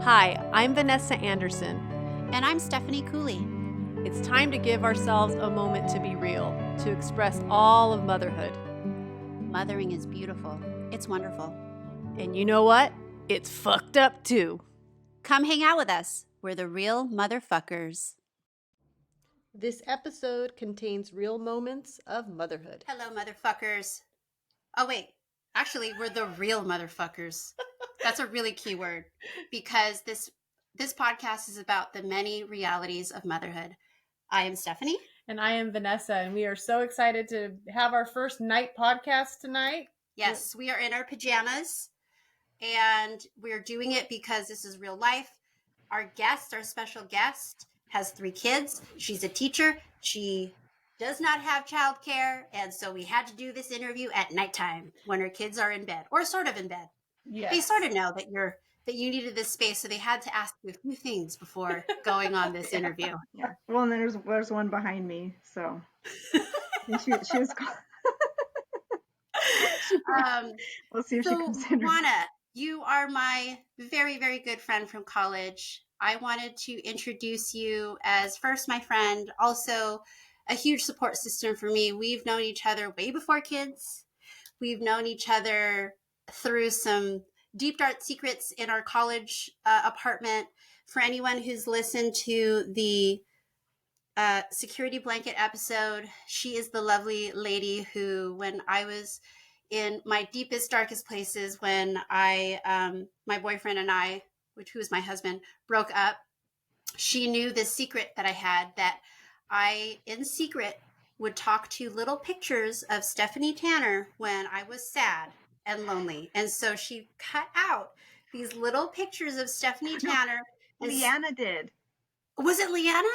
Hi, I'm Vanessa Anderson. And I'm Stephanie Cooley. It's time to give ourselves a moment to be real, to express all of motherhood. Mothering is beautiful. It's wonderful. And you know what? It's fucked up too. Come hang out with us. We're the real motherfuckers. This episode contains real moments of motherhood. Hello, motherfuckers. Oh, wait. Actually, we're the real motherfuckers. That's a really key word because this podcast is about the many realities of motherhood. I am Stephanie. And I am Vanessa, and we are so excited to have our first night podcast tonight. Yes, we are in our pajamas, and we're doing it because this is real life. Our special guest, has 3 kids. She's a teacher. She does not have childcare, and so we had to do this interview at nighttime when her kids are in bed, or sort of in bed. Yes. They sort of know that you needed this space, so they had to ask you a few things before going on this interview. Yeah. Well, and then there's one behind me, so she was. We'll see if she comes in. Luana, you are my very, very good friend from college. I wanted to introduce you as first my friend, also a huge support system for me. We've known each other way before kids. We've known each other through some deep dark secrets in our college apartment. For anyone who's listened to the security blanket episode, she is the lovely lady who, when I was in my deepest, darkest places, when my boyfriend and I, who was my husband, broke up, she knew this secret that I had, that I, in secret, would talk to little pictures of Stephanie Tanner when I was sad and lonely. And so she cut out these little pictures of Stephanie Tanner. Leanna did. Was it Leanna?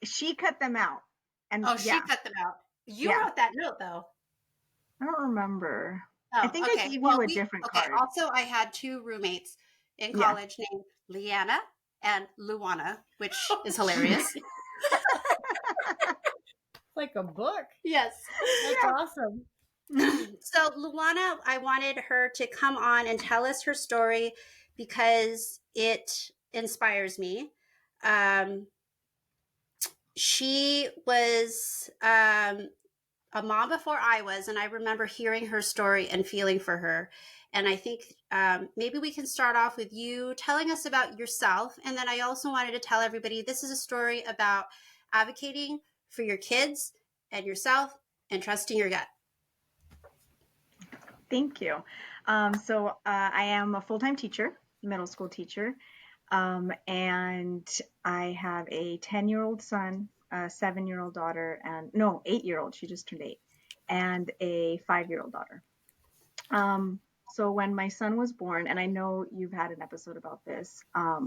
She cut them out. And she cut them out. You wrote that note, though. I don't remember. Oh, I think I gave you a different card. Also, I had 2 roommates in college named Leanna and Luana, which is hilarious. Like a book. Yes. That's awesome. So Luana, I wanted her to come on and tell us her story because it inspires me. She was a mom before I was, and I remember hearing her story and feeling for her. And I think maybe we can start off with you telling us about yourself. And then I also wanted to tell everybody this is a story about advocating for your kids and yourself and trusting your gut. Thank you. So I am a full-time teacher, middle school teacher. And I have a 10-year-old son, a 7-year-old daughter, 8-year-old, she just turned 8, and a 5-year-old daughter. So when my son was born, and I know you've had an episode about this, I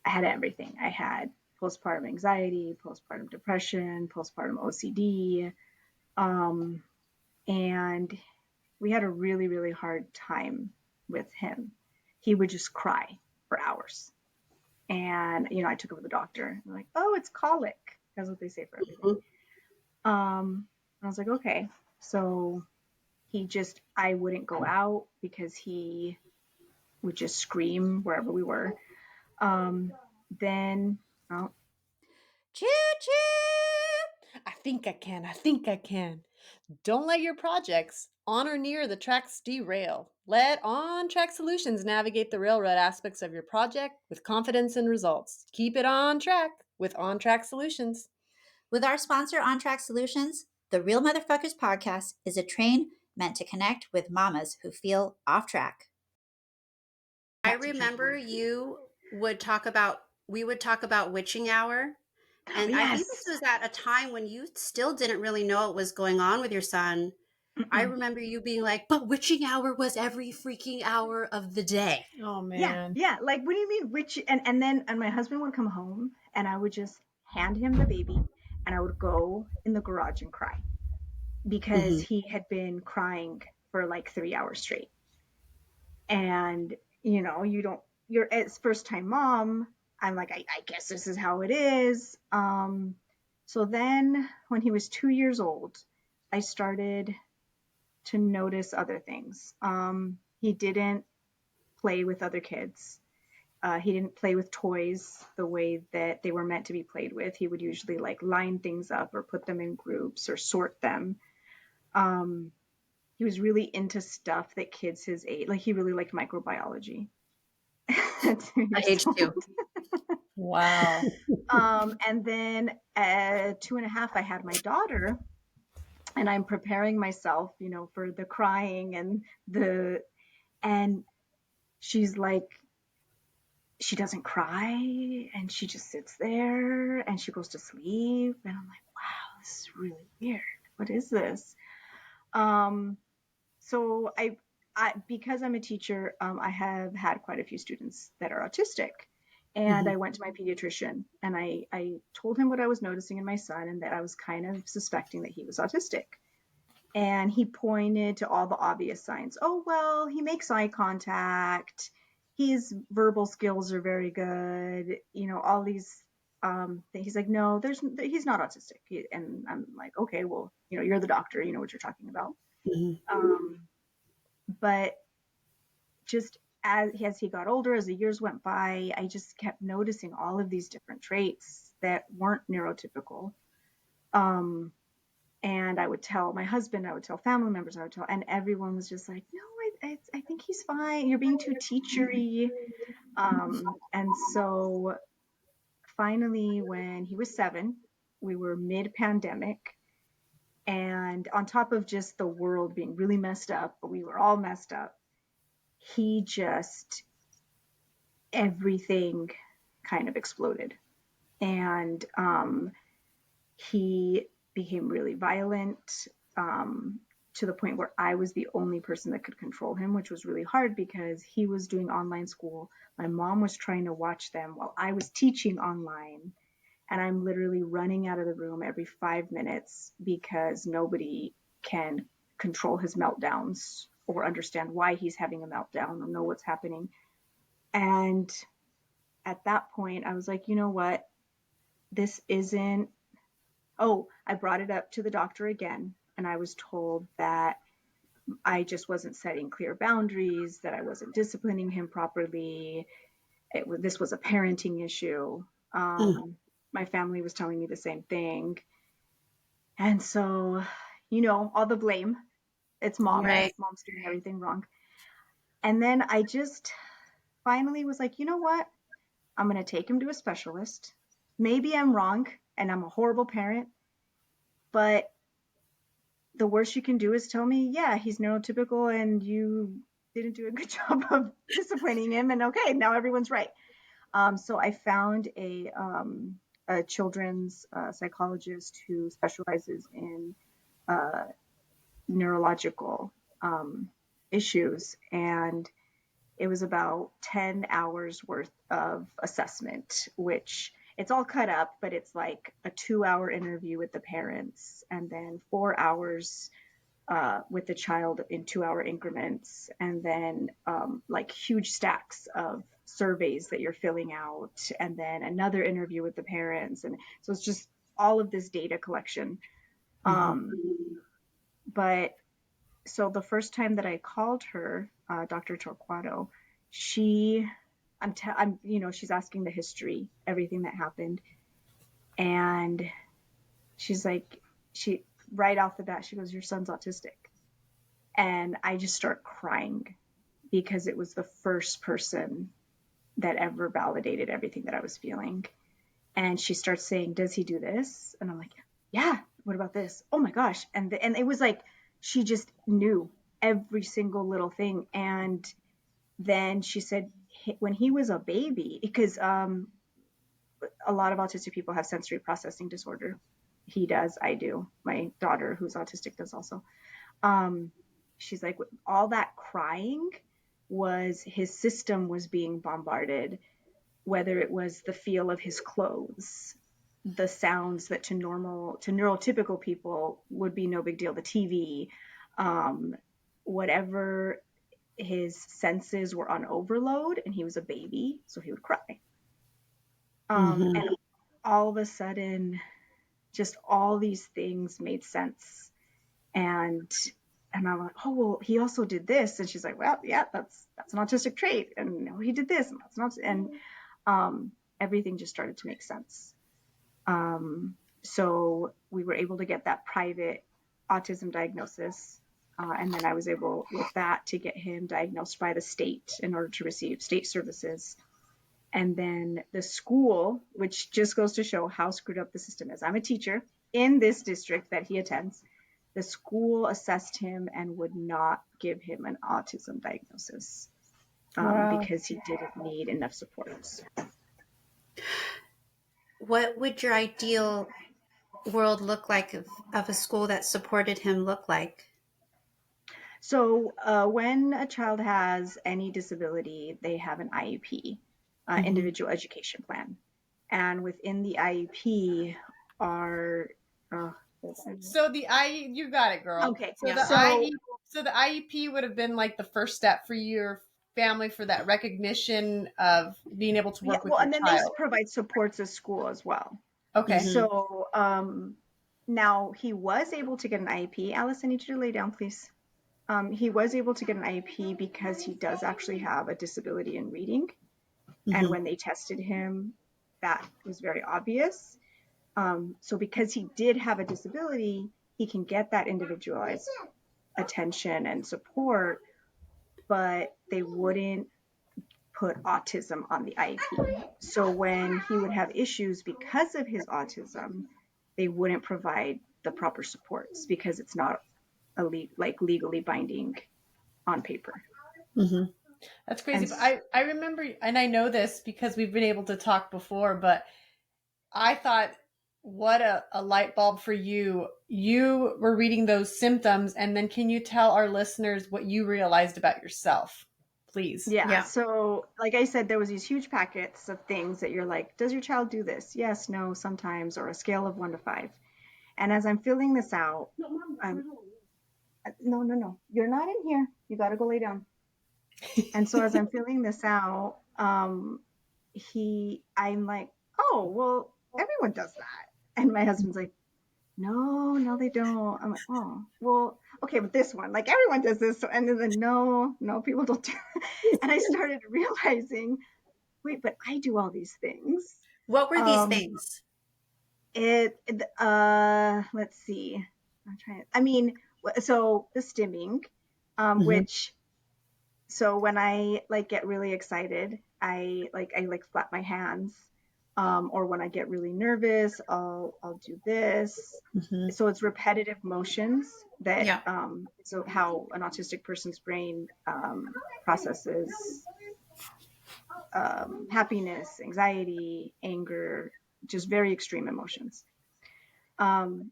had everything. I had postpartum anxiety, postpartum depression, postpartum OCD, and we had a really, really hard time with him. He would just cry for hours. And, I took him to the doctor. They're like, oh, it's colic. That's what they say for everything. I was like, okay. So I wouldn't go out because he would just scream wherever we were. Then, choo-choo! I think I can. Don't let your projects on or near the tracks derail. Let On-Track Solutions navigate the railroad aspects of your project with confidence and results. Keep it on track with On-Track Solutions. With our sponsor, On-Track Solutions, the Real Motherfuckers podcast is a train meant to connect with mamas who feel off track. I remember we would talk about witching hour. And yes. I think this was at a time when you still didn't really know what was going on with your son. Mm-mm. I remember you being like, but witching hour was every freaking hour of the day. Oh, man. Yeah. Like, what do you mean witch? And then my husband would come home and I would just hand him the baby and I would go in the garage and cry because he had been crying for like 3 hours straight. And, you're as first time mom. I'm like, I guess this is how it is. So then when he was 2 years old, I started to notice other things. He didn't play with other kids. He didn't play with toys the way that they were meant to be played with. He would usually like line things up or put them in groups or sort them. Um, he was really into stuff that kids his age, like he really liked microbiology at 2 years age old. two. Wow. And then at 2.5, I had my daughter, and I'm preparing myself, for the crying and she's like, she doesn't cry and she just sits there and she goes to sleep. And I'm like, wow, this is really weird. What is this? Um, so because I'm a teacher, I have had quite a few students that are autistic. And I went to my pediatrician and I told him what I was noticing in my son and that I was kind of suspecting that he was autistic. And he pointed to all the obvious signs. Oh, well, he makes eye contact. His verbal skills are very good. All these things. He's like, no, he's not autistic. And I'm like, okay, well, you're the doctor. You know what you're talking about. Mhm. But just as he got older, as the years went by, I just kept noticing all of these different traits that weren't neurotypical. And I would tell my husband, I would tell family members, and everyone was just like, no, I think he's fine. You're being too teachery. And so finally, when he was 7, we were mid-pandemic. And on top of just the world being really messed up, but we were all messed up, everything kind of exploded. And he became really violent, to the point where I was the only person that could control him, which was really hard because he was doing online school. My mom was trying to watch them while I was teaching online. And I'm literally running out of the room every 5 minutes because nobody can control his meltdowns or understand why he's having a meltdown or know what's happening. And at that point, I was like, you know what? This isn't. Oh, I brought it up to the doctor again, and I was told that I just wasn't setting clear boundaries, that I wasn't disciplining him properly. This was a parenting issue. My family was telling me the same thing. And so, all the blame. It's mom's. Right. Mom's doing everything wrong. And then I just finally was like, you know what? I'm going to take him to a specialist. Maybe I'm wrong and I'm a horrible parent, but the worst you can do is tell me, yeah, he's neurotypical and you didn't do a good job of disciplining him. And okay, now everyone's right. So I found a children's psychologist who specializes in uh, neurological issues. And it was about 10 hours worth of assessment, which it's all cut up, but it's like a 2-hour interview with the parents and then 4 hours with the child in 2-hour increments, and then like huge stacks of surveys that you're filling out, and then another interview with the parents. And so it's just all of this data collection. But so the first time that I called her, Dr. Torquato, she, she's asking the history, everything that happened. And she's like, right off the bat, she goes, your son's autistic. And I just start crying because it was the first person that ever validated everything that I was feeling. And she starts saying, does he do this? And I'm like, yeah, what about this? Oh my gosh. And it was like, she just knew every single little thing. And then she said, when he was a baby, because a lot of autistic people have sensory processing disorder. He does, I do. My daughter, who's autistic, does also. She's like, all that crying was his system was being bombarded, whether it was the feel of his clothes, the sounds that to neurotypical people would be no big deal, the TV, whatever, his senses were on overload, and he was a baby, so he would cry. And all of a sudden, just all these things made sense. And And I'm like, oh, well, he also did this. And she's like, well, yeah, that's an autistic trait. And no, he did this and that's not. And everything just started to make sense. So we were able to get that private autism diagnosis. And then I was able with that to get him diagnosed by the state in order to receive state services. And then the school, which just goes to show how screwed up the system is. I'm a teacher in this district that he attends. The school assessed him and would not give him an autism diagnosis because he didn't need enough supports. What would your ideal world look like of a school that supported him look like? So when a child has any disability, they have an IEP, individual education plan. And within the IEP are So you got it, girl. okay. So the IEP would have been like the first step for your family for that recognition of being able to work with your and then child. they provide supports at school as well. Okay. So now he was able to get an IEP. Alice, I need you to lay down, please. He was able to get an IEP because he does actually have a disability in reading. And when they tested him, that was very obvious. So because he did have a disability, he can get that individualized attention and support, but they wouldn't put autism on the IEP. So when he would have issues because of his autism, they wouldn't provide the proper supports because it's not legally binding on paper. That's crazy. But I remember, and I know this because we've been able to talk before, but I thought, what a light bulb for you. You were reading those symptoms, and then can you tell our listeners what you realized about yourself, please? Yeah. So like I said, there was these huge packets of things that you're like, does your child do this? Yes, no, sometimes, or a scale of 1 to 5. And as I'm filling this out, no, you're not in here. You got to go lay down. And so as I'm filling this out, I'm like, oh, well, everyone does that. And my husband's like, no, they don't. I'm like, oh, well, okay, but this one, like everyone does this. So, and then no, people don't do it. And I started realizing, wait, but I do all these things. What were these things? Let's see. So the stimming, which, so when I like get really excited, I flap my hands. Or when I get really nervous, I'll do this. So it's repetitive motions that, so how an autistic person's brain processes happiness, anxiety, anger, just very extreme emotions. And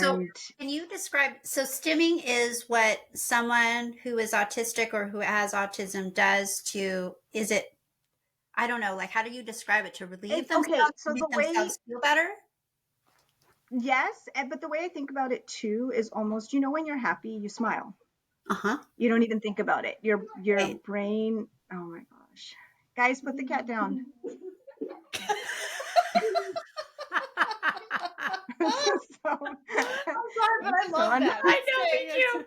so can you describe, so stimming is what someone who is autistic or who has autism does to, is it, I don't know, like how do you describe it, to relieve themselves, okay, so to make themselves feel better? Yes, but the way I think about it too is almost, when you're happy, you smile. Uh-huh. You don't even think about it. Your brain, oh my gosh. Guys, put the cat down. I'm sorry, but I love that. I know, me too.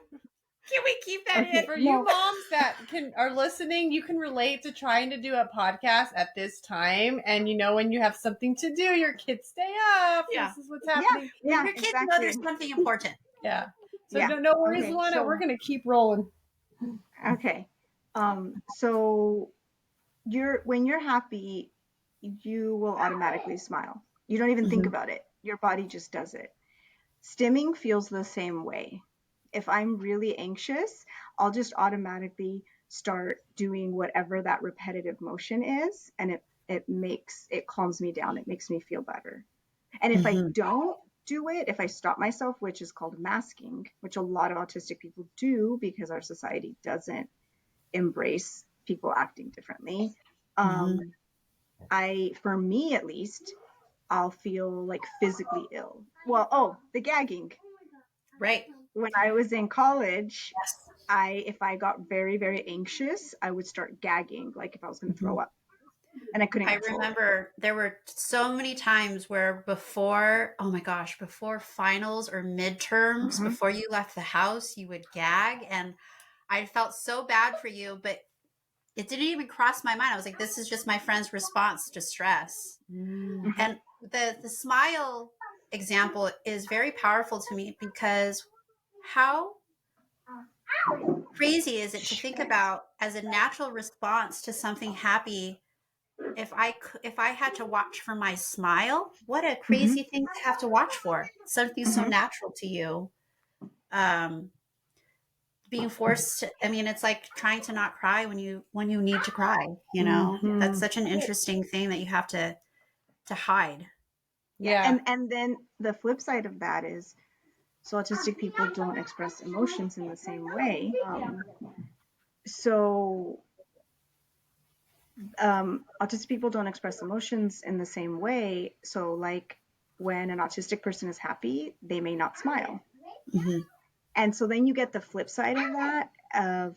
Can we keep that in? For you moms that are listening, you can relate to trying to do a podcast at this time. And when you have something to do, your kids stay up. Yeah. This is what's happening. Yeah, your kids know there's something important. Yeah. So no worries, Luana. We're going to keep rolling. Okay. So when you're happy, you will automatically smile. You don't even think about it. Your body just does it. Stimming feels the same way. If I'm really anxious, I'll just automatically start doing whatever that repetitive motion is, and it calms me down. It makes me feel better. And if I don't do it, if I stop myself, which is called masking, which a lot of autistic people do because our society doesn't embrace people acting differently. For me at least, I'll feel like physically ill. Well, the gagging. Right. When I was in college, if I got very, very anxious, I would start gagging, like if I was going to throw up. and I couldn't I control it. remember there were so many times where before, oh my gosh, before finals or midterms, Mm-hmm. before you left the house, you would gag. And I felt so bad for you, but it didn't even cross my mind. I was like, this is just my friend's response to stress. Mm. Mm-hmm. And the smile example is very powerful to me because how crazy is it to think about as a natural response to something happy? If I had to watch for my smile, what a Mm-hmm. crazy thing to have to watch for. Something so Mm-hmm. natural to you. Um, being forced to, I mean, it's like trying to not cry when you need to cry, you know? That's Mm-hmm. such an interesting thing that you have to hide. Yeah, Yeah. and then the flip side of that is, so autistic people don't express emotions in the same way. So autistic people don't express emotions in the same way. So like when an autistic person is happy, they may not smile. Mm-hmm. And so then you get the flip side of that of,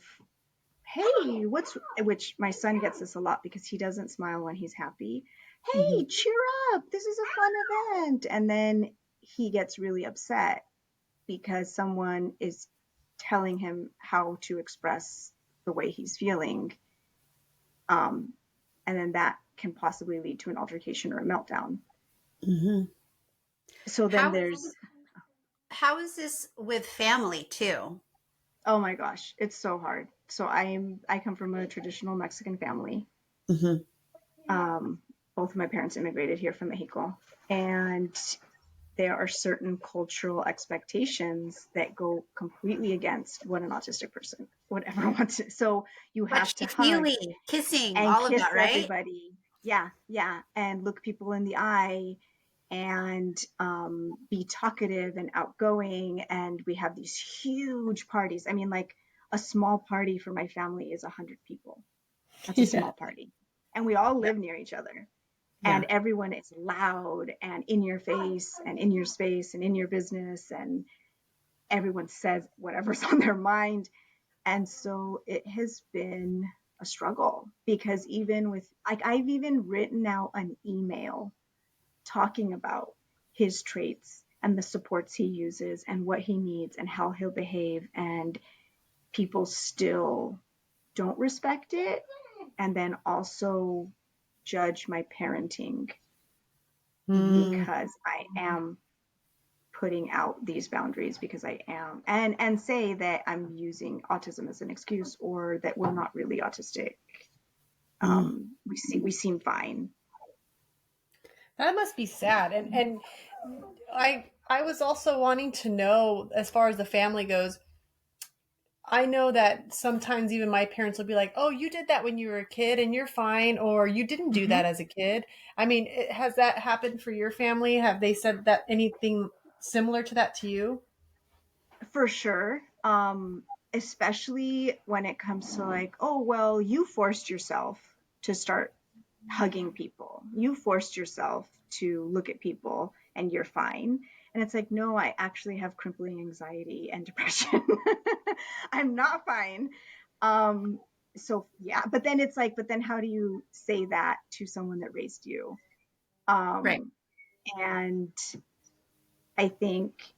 hey, which my son gets this a lot because he doesn't smile when he's happy. Mm-hmm. Hey, cheer up. This is a fun event. And then he gets really upset because someone is telling him how to express the way he's feeling. Um, and then that can possibly lead to an altercation or a meltdown. Mm-hmm. So then How there's, how is this with family too? oh my gosh, it's so hard. So I come from a traditional Mexican family. Mm-hmm. Um, Both of my parents immigrated here from Mexico, and there are certain cultural expectations that go completely against what an autistic person would ever want to. So you have to Touchy hug feely, kissing, and all of kiss that, right? everybody. Yeah, yeah, and look people in the eye and be talkative and outgoing. And we have these huge parties. I mean, like a small party for my family is 100 people. That's a Yeah. small party. And we all live near each other. And Yeah. everyone is loud and in your face and in your space and in your business. And everyone says whatever's on their mind. And so it has been a struggle because even with, like, I've even written out an email talking about his traits and the supports he uses and what he needs and how he'll behave. And people still don't respect it. And then also judge my parenting Mm. because I am putting out these boundaries because I am, and say that I'm using autism as an excuse or that we're not really autistic. Mm. We seem fine. That must be sad. And I was also wanting to know, as far as the family goes, I know that sometimes even my parents will be like, "Oh, you did that when you were a kid and you're fine," or "You didn't do Mm-hmm. that as a kid." I mean, has that happened for your family? Have they said that anything similar to that to you? For sure. Especially when it comes to like, oh, well, you forced yourself to start hugging people. You forced yourself to look at people and you're fine. And it's like, no, I actually have crippling anxiety and depression. I'm not fine. Um, so yeah, but then it's like, but then how do you say that to someone that raised you? Right. Um, and I think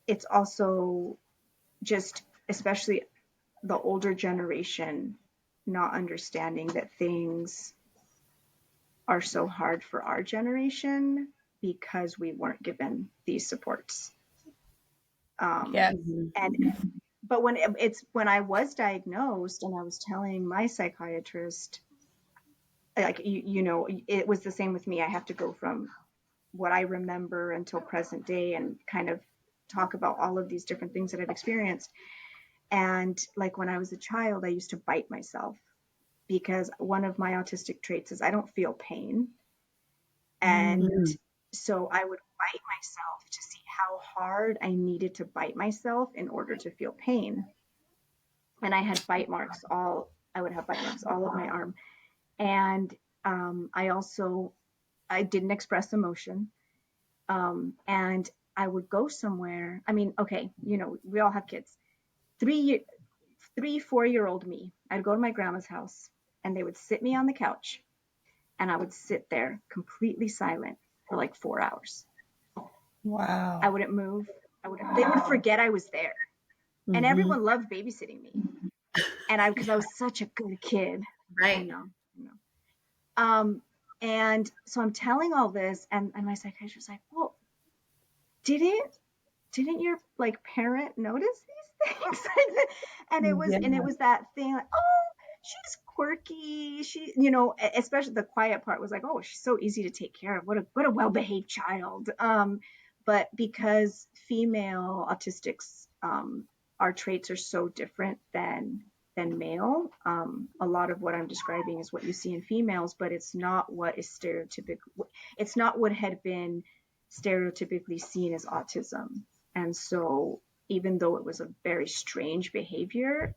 it's also just, especially the older generation, not understanding that things are so hard for our generation because we weren't given these supports. Yeah. Mm-hmm. And but when I was diagnosed and I was telling my psychiatrist, like you know, it was the same with me. I have to go from what I remember until present day and kind of talk about all of these different things that I've experienced. And like when I was a child, I used to bite myself because one of my autistic traits is I don't feel pain. And Mm-hmm. so I would bite myself to see how hard I needed to bite myself in order to feel pain. And I had bite marks I would have bite marks all of my arm. And I also, I didn't express emotion. And I would go somewhere. I mean, okay, you know, we all have kids. 3, 4-year-old me, I'd go to my grandma's house and they would sit me on the couch, and I would sit there completely silent for like 4 hours. Wow. I wouldn't move. They would forget I was there. And everyone loved babysitting me. And because I was such a good kid. I Right. know. And so I'm telling all this, and my psychiatrist was like, well, didn't your like parent notice these things? And it was that thing like, oh, she's quirky. She, especially the quiet part was like, oh, she's so easy to take care of. What a well-behaved child. But because female autistics, our traits are so different than male. A lot of what I'm describing is what you see in females, but it's not what is stereotypical. It's not what had been stereotypically seen as autism. And so even though it was a very strange behavior,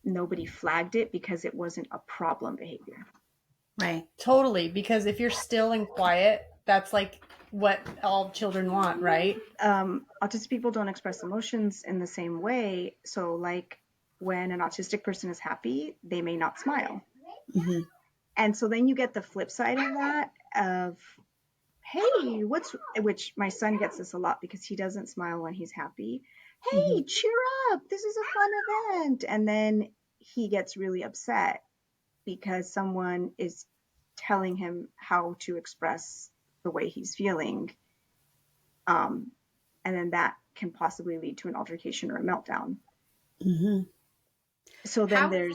nobody flagged it because it wasn't a problem behavior. Right. Totally. Because if you're still and quiet, that's like what all children want, right? Autistic people don't express emotions in the same way. So like when an autistic person is happy, they may not smile. And so then you get the flip side of that of, hey, which my son gets this a lot because he doesn't smile when he's happy. Hey, cheer up. This is a fun event. And then he gets really upset because someone is telling him how to express the way he's feeling. And then that can possibly lead to an altercation or a meltdown. So then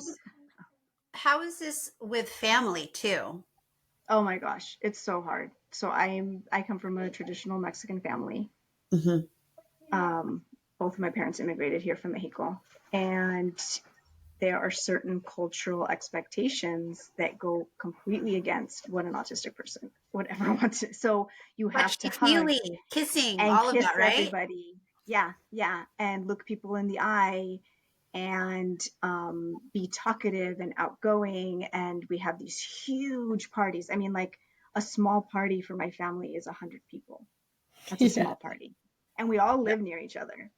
how is this with family too? Oh my gosh, it's so hard. So I come from a traditional Mexican family. Both of my parents immigrated here from Mexico, and there are certain cultural expectations that go completely against what an autistic person would ever want to. So you have to hug Kissing, and all of kiss that, right? everybody. Yeah, and look people in the eye and be talkative and outgoing. And we have these huge parties. I mean, like a small party for my family is 100 people. That's a small party. And we all live near each other.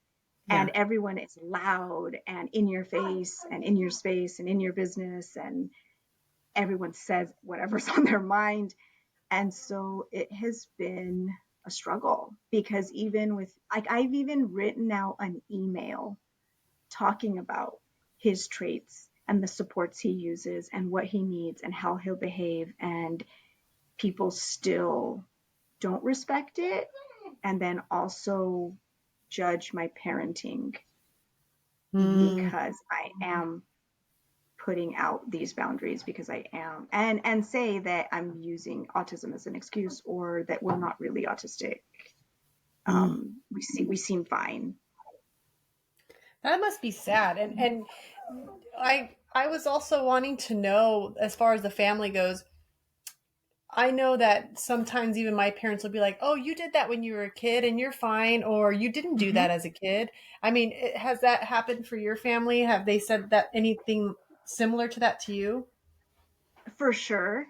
And everyone is loud and in your face and in your space and in your business. And everyone says whatever's on their mind. And so it has been a struggle because even with, like, I've even written out an email talking about his traits and the supports he uses and what he needs and how he'll behave. And people still don't respect it. And then also judge my parenting because I am putting out these boundaries because I am, and say that I'm using autism as an excuse or that we're not really autistic. We seem fine. That must be sad. And I was also wanting to know, as far as the family goes, I know that sometimes even my parents will be like, "Oh, you did that when you were a kid and you're fine," or "You didn't do that as a kid." I mean, has that happened for your family? Have they said that anything similar to that to you? For sure.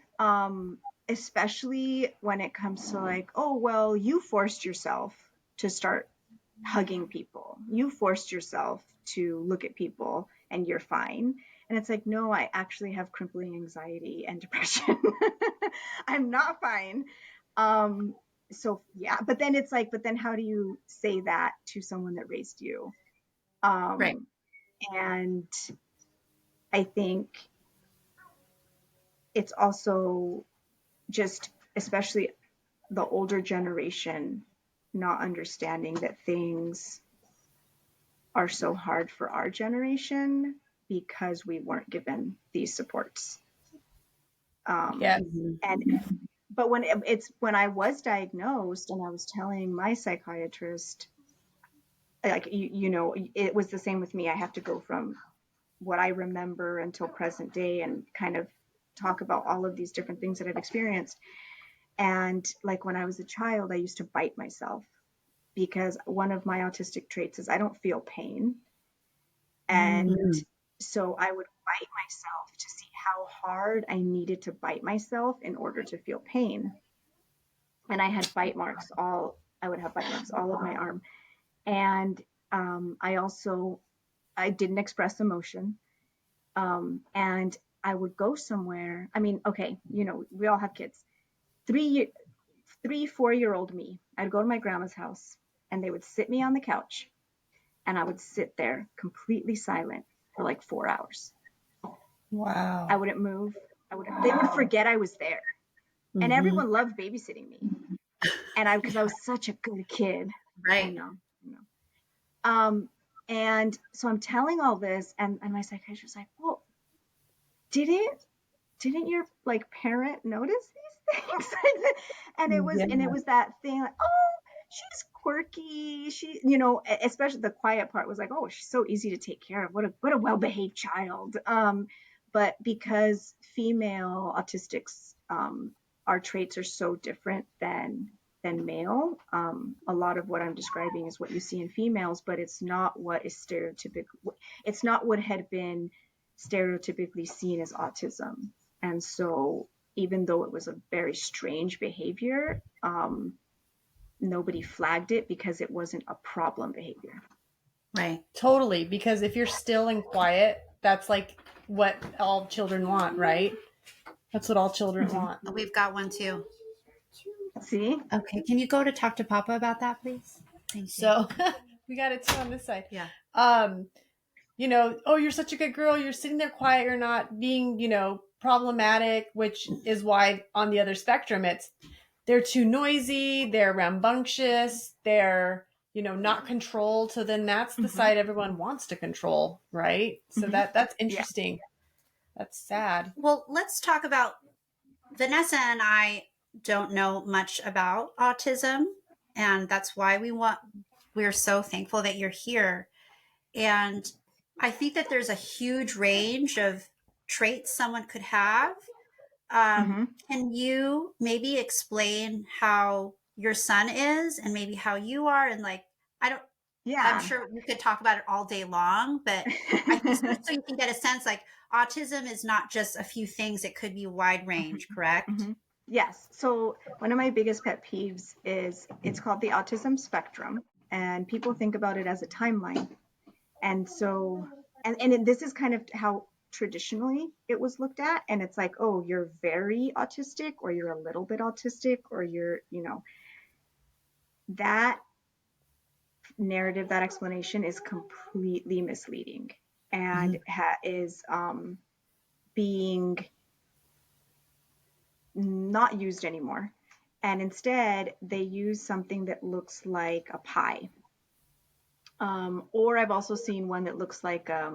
Especially when it comes to like, oh, well, you forced yourself to start hugging people. You forced yourself to look at people and you're fine. And it's like, no, I actually have crippling anxiety and depression. I'm not fine. So yeah, but then it's like, but then how do you say that to someone that raised you? Right. And I think it's also just, especially the older generation, not understanding that things are so hard for our generation because we weren't given these supports. Yeah. But when I was diagnosed and I was telling my psychiatrist, like, it was the same with me. I have to go from what I remember until present day and kind of talk about all of these different things that I've experienced. And like when I was a child, I used to bite myself because one of my autistic traits is I don't feel pain. And so I would bite myself to see how hard I needed to bite myself in order to feel pain. And I would have bite marks all of my arm. And I didn't express emotion. And I would go somewhere. I mean, okay, we all have kids. 4-year-old me, I'd go to my grandma's house and they would sit me on the couch and I would sit there completely silent for like 4 hours. Wow. I wouldn't move. They would forget I was there. And everyone loved babysitting me. And because I was such a good kid. Right. I know. And so I'm telling all this, and my psychiatrist was like, well, didn't your like parent notice these things? And it was that thing like, oh, she's quirky. She, especially the quiet part was like, oh, she's so easy to take care of. What a well-behaved child. But because female autistics, our traits are so different than male. A lot of what I'm describing is what you see in females, but it's not what is stereotypical. It's not what had been stereotypically seen as autism. And so even though it was a very strange behavior, nobody flagged it because it wasn't a problem behavior. Right. Totally. Because if you're still and quiet, that's like what all children want, right? That's what all children want. We've got one too. See? Okay. Can you go to talk to Papa about that, please? Thank you. So we got it too on this side. Yeah. Oh, you're such a good girl. You're sitting there quiet. You're not being, problematic, which is why on the other spectrum, they're too noisy. They're rambunctious. They're, not controlled. So then that's the side everyone wants to control. Right. So that's interesting. Yeah. That's sad. Well, let's talk about Vanessa and I don't know much about autism. And that's why we're so thankful that you're here. And I think that there's a huge range of traits someone could have. Can you maybe explain how your son is and maybe how you are? And I'm sure we could talk about it all day long, but I think so you can get a sense like autism is not just a few things. It could be a wide range, correct? Yes. So one of my biggest pet peeves is it's called the autism spectrum, and people think about it as a timeline. And so, and this is kind of how traditionally it was looked at. And it's like, oh, you're very autistic, or you're a little bit autistic, or you're, that narrative, that explanation is completely misleading and is being not used anymore. And instead, they use something that looks like a pie. Or I've also seen one that looks like, I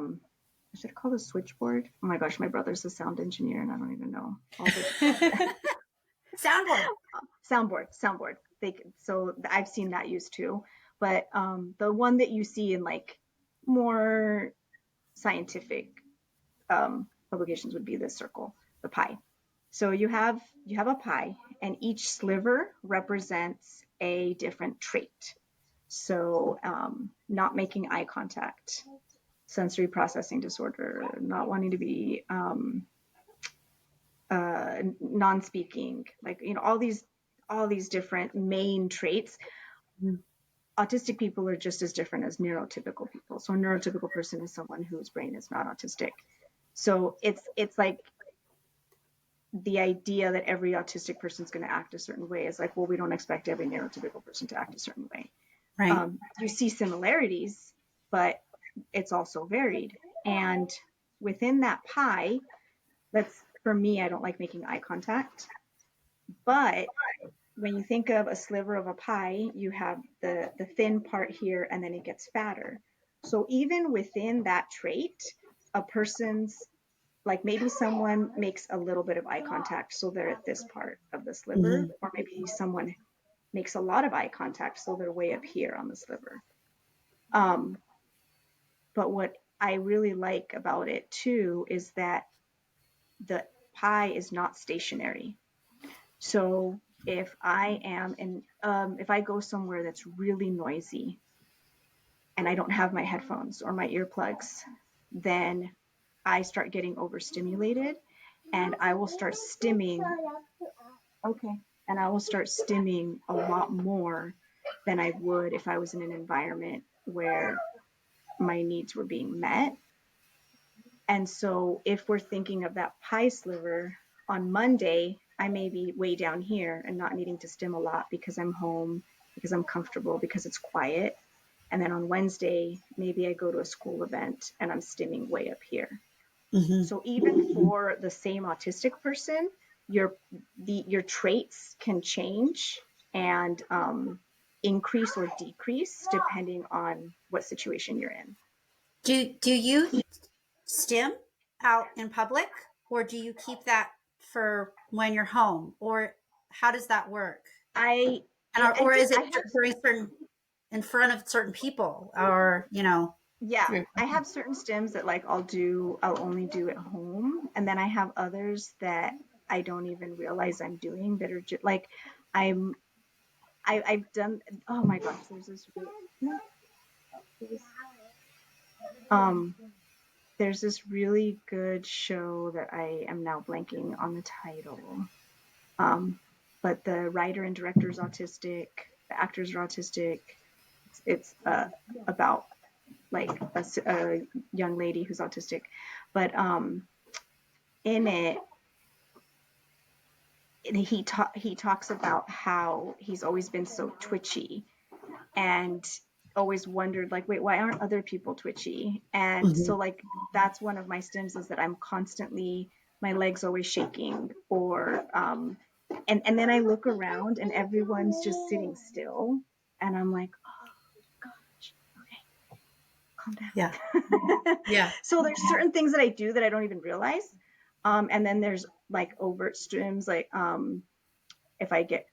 should call it a switchboard. Oh my gosh, my brother's a sound engineer and I don't even know. Soundboard. So I've seen that used too. But the one that you see in like more scientific publications would be this circle, the pie. So you have a pie, and each sliver represents a different trait. So not making eye contact, sensory processing disorder, not wanting to be non-speaking, like, all these different main traits. Autistic people are just as different as neurotypical people. So a neurotypical person is someone whose brain is not autistic. So it's like the idea that every autistic person is going to act a certain way is like, well, we don't expect every neurotypical person to act a certain way. Right. You see similarities, but it's also varied. And within that pie, for me, I don't like making eye contact. But when you think of a sliver of a pie, you have the thin part here, and then it gets fatter. So even within that trait, a person's, like, maybe someone makes a little bit of eye contact, so they're at this part of the sliver, or maybe someone makes a lot of eye contact, so they're way up here on the sliver. But what I really like about it too is that the pie is not stationary. So if I am if I go somewhere that's really noisy and I don't have my headphones or my earplugs, then I start getting overstimulated and I will start stimming. Okay. And I will start stimming a lot more than I would if I was in an environment where my needs were being met. And so if we're thinking of that pie sliver on Monday, I may be way down here and not needing to stim a lot because I'm home, because I'm comfortable, because it's quiet. And then on Wednesday, maybe I go to a school event and I'm stimming way up here. Mm-hmm. So even for the same autistic person, your traits can change and increase or decrease depending on what situation you're in. Do you stim out in public, or do you keep that for when you're home, or how does that work? I Or is I it have during certain in front of certain people, or yeah, I have certain stims that like I'll only do at home, and then I have others that I don't even realize I'm doing that are just like I'm I've done. Oh my gosh, there's this um there's this really good show that I am now blanking on the title. But the writer and director is autistic, the actors are autistic. It's about like a young lady who's autistic, but in it he talks about how he's always been so twitchy and always wondered like, wait, why aren't other people twitchy? And Mm-hmm. so like that's one of my stims, is that I'm constantly, my legs always shaking, or and then I look around and everyone's just sitting still, and I'm like, oh gosh, okay, calm down. Yeah. Yeah. So there's certain things that I do that I don't even realize. And then there's like overt stims, like if I get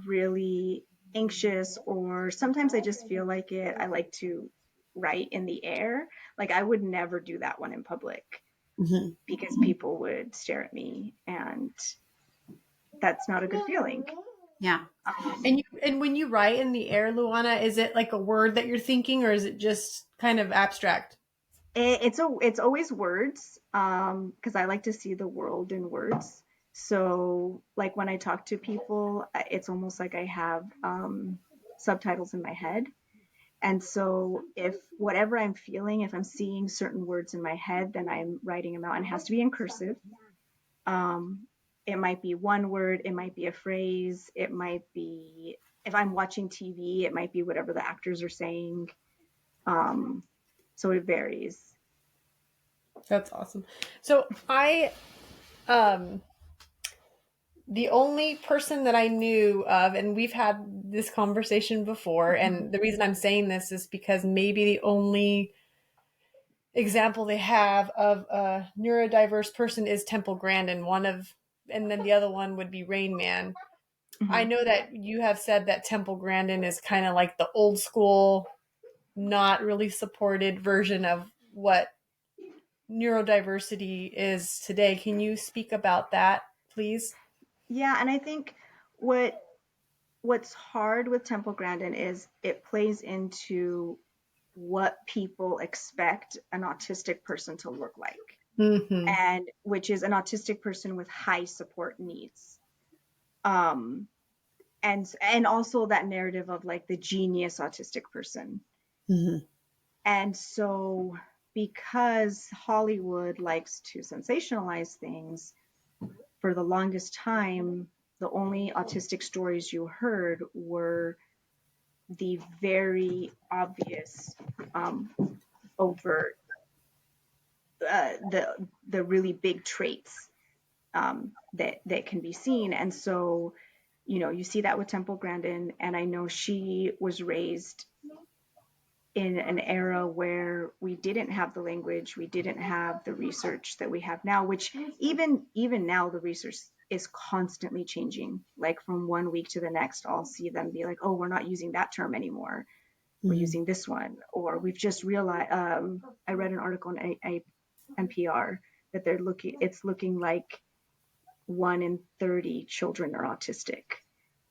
really anxious, or sometimes I just feel like it, I like to write in the air. Like I would never do that one in public Mm-hmm. because people would stare at me, and that's not a good feeling. yeah. And when you write in the air, Luana, is it like a word that you're thinking, or is it just kind of abstract? It's always words, because I like to see the world in words. So like when I talk to people, it's almost like I have subtitles in my head. And so if whatever I'm feeling, if I'm seeing certain words in my head, then I'm writing them out, and it has to be in cursive. Um, it might be one word, it might be a phrase, it might be, if I'm watching TV, it might be whatever the actors are saying. Um, so it varies. That's awesome. So um the only person that I knew of, and we've had this conversation before, and the reason I'm saying this is because maybe the only example they have of a neurodiverse person is Temple Grandin, and then the other one would be Rain Man. I Mhm. know that you have said that Temple Grandin is kind of like the old school, not really supported version of what neurodiversity is today. Can you speak about that, please? Yeah, and I think what's hard with Temple Grandin is it plays into what people expect an autistic person to look like, Mm-hmm. and which is an autistic person with high support needs. Um, and also that narrative of like the genius autistic person. Mm-hmm. And so because Hollywood likes to sensationalize things, for the longest time, the only autistic stories you heard were the very obvious, overt, the really big traits, that can be seen. And so, you see that with Temple Grandin, and I know she was raised in an era where we didn't have the language, we didn't have the research that we have now, which even now the research is constantly changing. Like from one week to the next, I'll see them be like, oh, we're not using that term anymore, we're Mm-hmm. using this one. Or we've just realized, I read an article in NPR that it's looking like 1 in 30 children are autistic.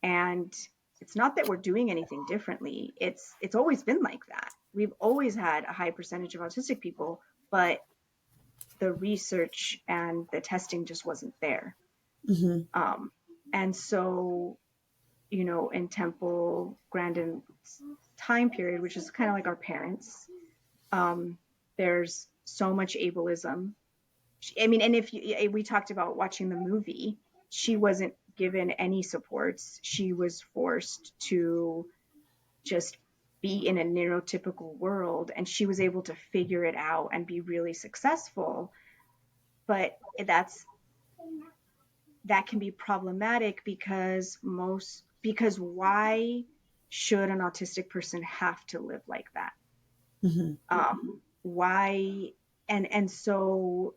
And it's not that we're doing anything differently. It's always been like that. We've always had a high percentage of autistic people, but the research and the testing just wasn't there. Mm-hmm. And so, in Temple Grandin's time period, which is kind of like our parents, there's so much ableism. I mean, and we talked about watching the movie, she wasn't given any supports. She was forced to just be in a neurotypical world, and she was able to figure it out and be really successful. But that can be problematic because why should an autistic person have to live like that? Mm-hmm. Why? And so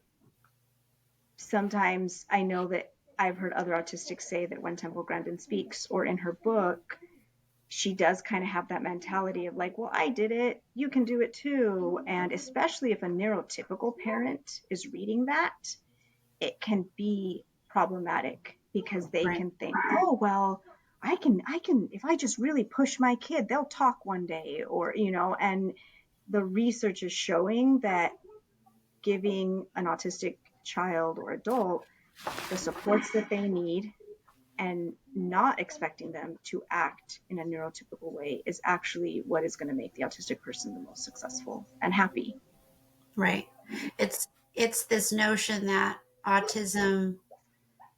sometimes I know that I've heard other autistics say that when Temple Grandin speaks or in her book, she does kind of have that mentality of like, well, I did it, you can do it too. And especially if a neurotypical parent is reading that, it can be problematic because they Right. can think, oh, well, I can, if I just really push my kid, they'll talk one day, or, and the research is showing that giving an autistic child or adult the supports that they need and not expecting them to act in a neurotypical way is actually what is going to make the autistic person the most successful and happy. Right. It's this notion that autism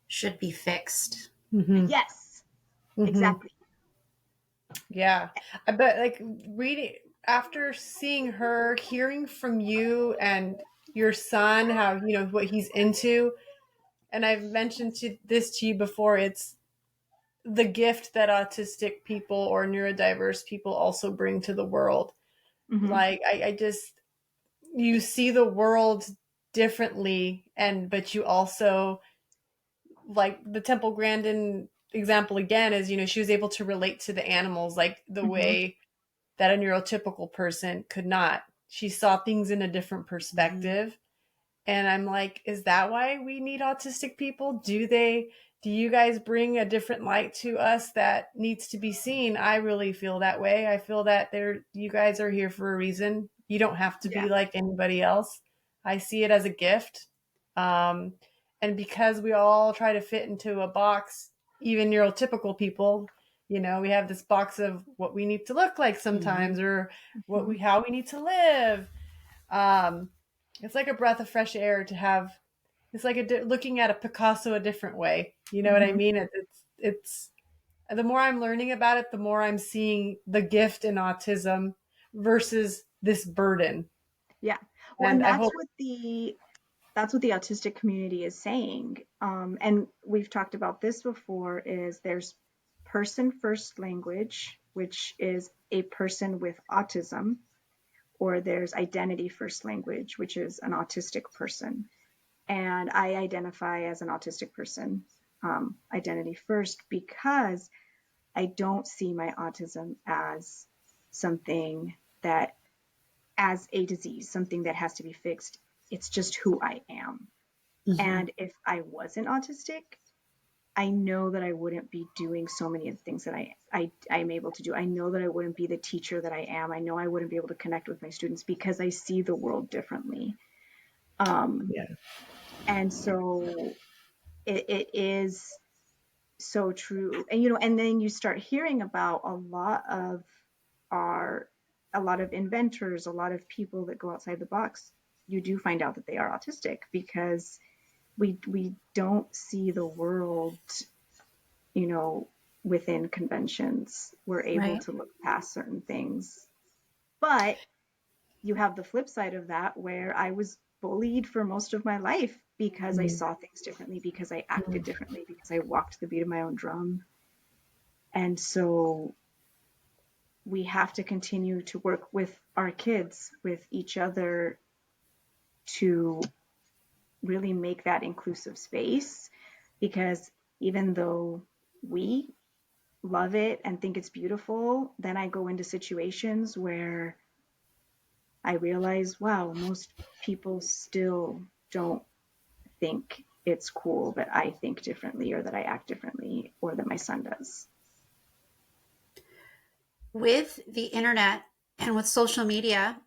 should be fixed. Mm-hmm. Yes, Mm-hmm. exactly. Yeah. But like reading after seeing her, hearing from you and your son, how, what he's into, and I've mentioned this to you before, it's the gift that autistic people or neurodiverse people also bring to the world. Mm-hmm. Like I just, you see the world differently, but you also, like the Temple Grandin example again is, she was able to relate to the animals like the Mm-hmm. way that a neurotypical person could not. She saw things in a different perspective. Mm-hmm. And I'm like, is that why we need autistic people? Do you guys bring a different light to us that needs to be seen? I really feel that way. I feel that you guys are here for a reason. You don't have to Yeah. be like anybody else. I see it as a gift. Um, and because we all try to fit into a box, even neurotypical people, we have this box of what we need to look like sometimes, or how we need to live. It's like a breath of fresh air to have. It's like looking at a Picasso a different way. You know what I Mm-hmm. mean? It's the more I'm learning about it, the more I'm seeing the gift in autism versus this burden. Yeah. Well, and And I hope. that's what the autistic community is saying. And we've talked about this before, is there's person first language, which is a person with autism, or there's identity first language, which is an autistic person. And I identify as an autistic person, identity first, because I don't see my autism as something that, as a disease, something that has to be fixed. It's just who I am. Mm-hmm. And if I wasn't autistic, I know that I wouldn't be doing so many of the things that I'm able to do. I know that I wouldn't be the teacher that I am. I know I wouldn't be able to connect with my students because I see the world differently. Yeah. And so it is so true. And, and then you start hearing about a lot of inventors, a lot of people that go outside the box. You do find out that they are autistic because we don't see the world, within conventions. We're able Right. to look past certain things. But you have the flip side of that, where I was bullied for most of my life because I saw things differently, because I acted differently, because I walked the beat of my own drum. And so we have to continue to work with our kids, with each other, to really make that inclusive space. Because even though we love it and think it's beautiful, then I go into situations where I realize, wow, most people still don't think it's cool that I think differently, or that I act differently, or that my son does. With the internet and with social media,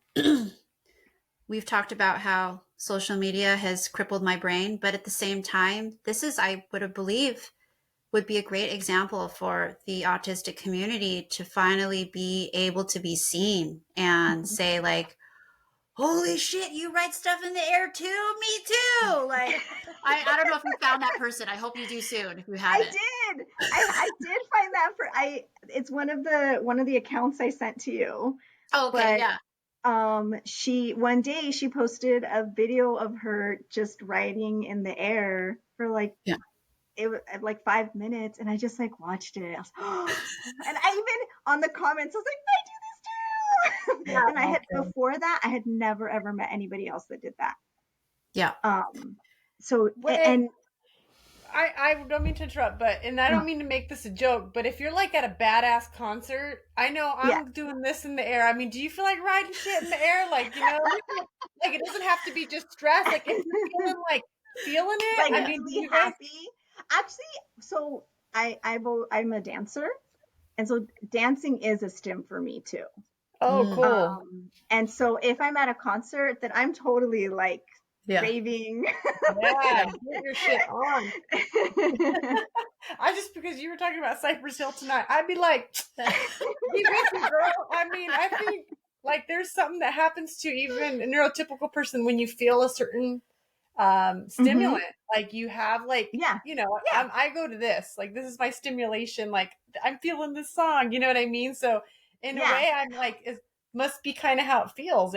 we've talked about how social media has crippled my brain, but at the same time, this is, I would believe, would be a great example for the autistic community to finally be able to be seen and say, like, holy shit, you write stuff in the air too? Me too. Like, I don't know if you found that person. I hope you do soon if you I haven't. did. I did find that it's one of the accounts I sent to you. Oh, okay, But yeah. she one day she posted a video of her just writing in the air for like Yeah. it was like 5 minutes, and I just like watched it. I was, and I even on the comments I was like, I do this too. Yeah. And I had Okay. before that I had never ever met anybody else that did that. Yeah. So Wait, and I don't mean to interrupt, but and I don't mean to make this a joke, but if you're like at a badass concert, I know yeah, I'm doing this in the air. I mean, do you feel like riding shit in the air? Like, like it doesn't have to be just stress. Like if you're feeling it, like I Yeah. mean, do really you guys? happy. Actually, so I'm a dancer, and so dancing is a stim for me too. Oh, Mm. cool. And so if I'm at a concert, then I'm totally like Yeah. raving. Yeah, Yeah. get your shit on. I just because you were talking about Cypress Hill tonight, I'd be like, be with you, girl. I mean, I think like there's something that happens to even a neurotypical person when you feel a certain Hmm. stimulant. Like you have like, Yeah, yeah, I go to this. Like this is my stimulation. Like I'm feeling this song. You know what I mean? So in a yeah, way, I'm like, it must be kind of how it feels.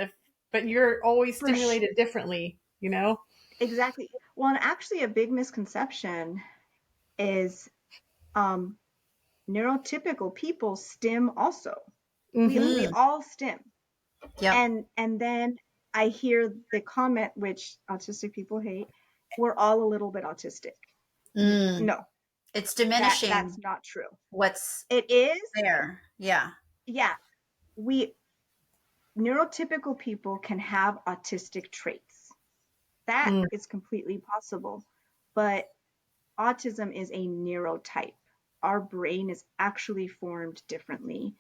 But you're always for sure. stimulated differently. You know? Exactly. Well, and actually, a big misconception is um, neurotypical people stim also. We Mm-hmm. Mm. all stim, Yep. and then I hear the comment, which autistic people hate, we're all a little bit autistic. Mm. No, It's that's diminishing not true. what's It is, there. Yeah. yeah. We neurotypical people can have autistic traits. That Mm. is completely possible. But autism is a neurotype. Our brain is actually formed differently.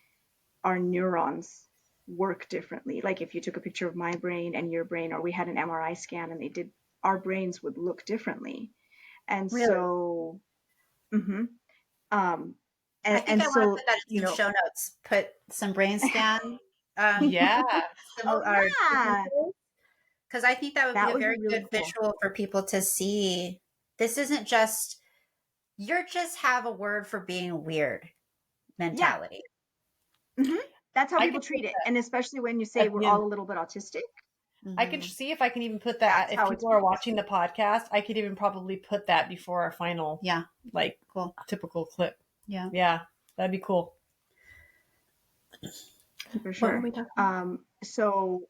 Our neurons work differently. Like if you took a picture of my brain and your brain, or we had an MRI scan and they did, our brains would look differently. And Really? so, mhm. um, I and, think and I want to so, put that in some show notes. Put some brain scan. Yeah. oh Similar yeah, because I think that would be that a would be very really good cool. visual for people to see. This isn't just you're just have a word for being weird Yeah. mentality. Hmm. That's how I people could put treat it. that And especially when you say at we're the end. all a little bit autistic, I could Mm-hmm. see if I can even put that that's if how it's people are viewed. watching the podcast, I could even probably put that before our final Yeah, like cool. typical clip. Yeah. Yeah, that'd be cool. For What were sure. we talking about? So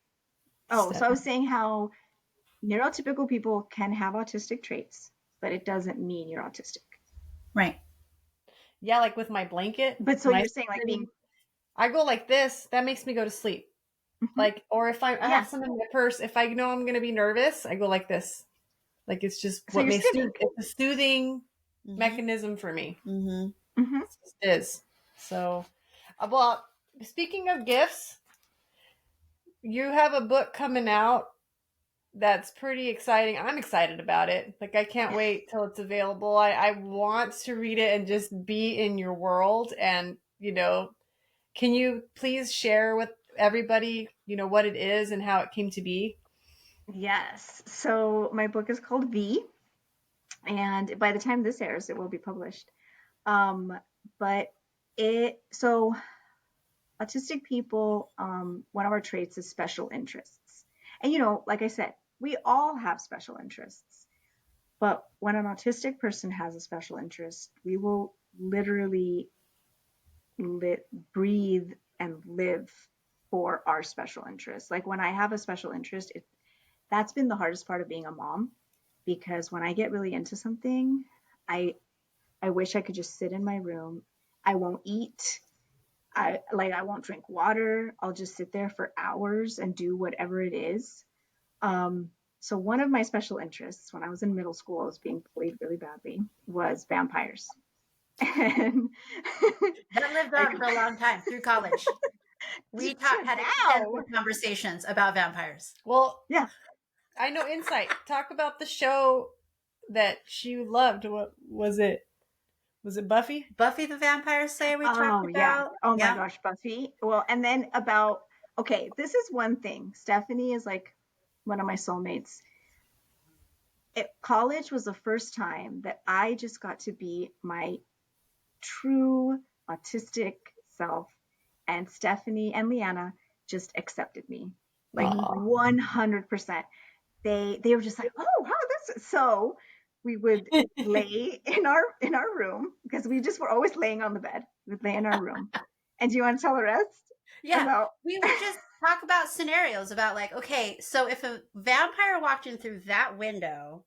I was saying how neurotypical people can have autistic traits, but it doesn't mean you're autistic. Right. Yeah, like with my blanket, But so my you're saying like being, I go like this, that makes me go to sleep. mhm, Like or if I yeah. have some in my purse, if I know I'm gonna be nervous, I go like this. Like it's just So what you're makes stimming. it's a soothing Mm-hmm. mechanism for me. Mm-hmm. Hmm. It just is. So well speaking of gifts, you have a book coming out that's pretty exciting. I'm excited about it. Like I can't wait till it's available. I want to read it and just be in your world. And can you please share with everybody, what it is and how it came to be? Yes. So my book is called V, and by the time this airs, it will be published. Um, but so autistic people, one of our traits is special interests. And, like I said, we all have special interests. But when an autistic person has a special interest, we will literally breathe and live for our special interests. Like when I have a special interest, that's been the hardest part of being a mom, because when I get really into something, I I wish I could just sit in my room. I won't eat. I won't drink water. I'll just sit there for hours and do whatever it is. So one of my special interests when I was in middle school, I was being bullied really badly, was vampires. And That lived I on for a long time through college. We to had now, extensive conversations about vampires. Well, yeah. I know Insight. Talk about the show that you loved. What was it? Was it Buffy? Buffy the Vampire Slayer we talked Oh yeah. about. Oh my Yeah. gosh, Buffy. Well, and then about okay, this is one thing. Stephanie is like one of my soulmates. College was the first time that I just got to be my true autistic self, and Stephanie and Leanna just accepted me like Aw. 100%. They were just like, oh wow, that's so. We would lay in our room because we just were always laying on the bed. We'd lay in our room. And do you want to tell the rest Yeah, about? we would just talk about scenarios about like, okay, so if a vampire walked in through that window,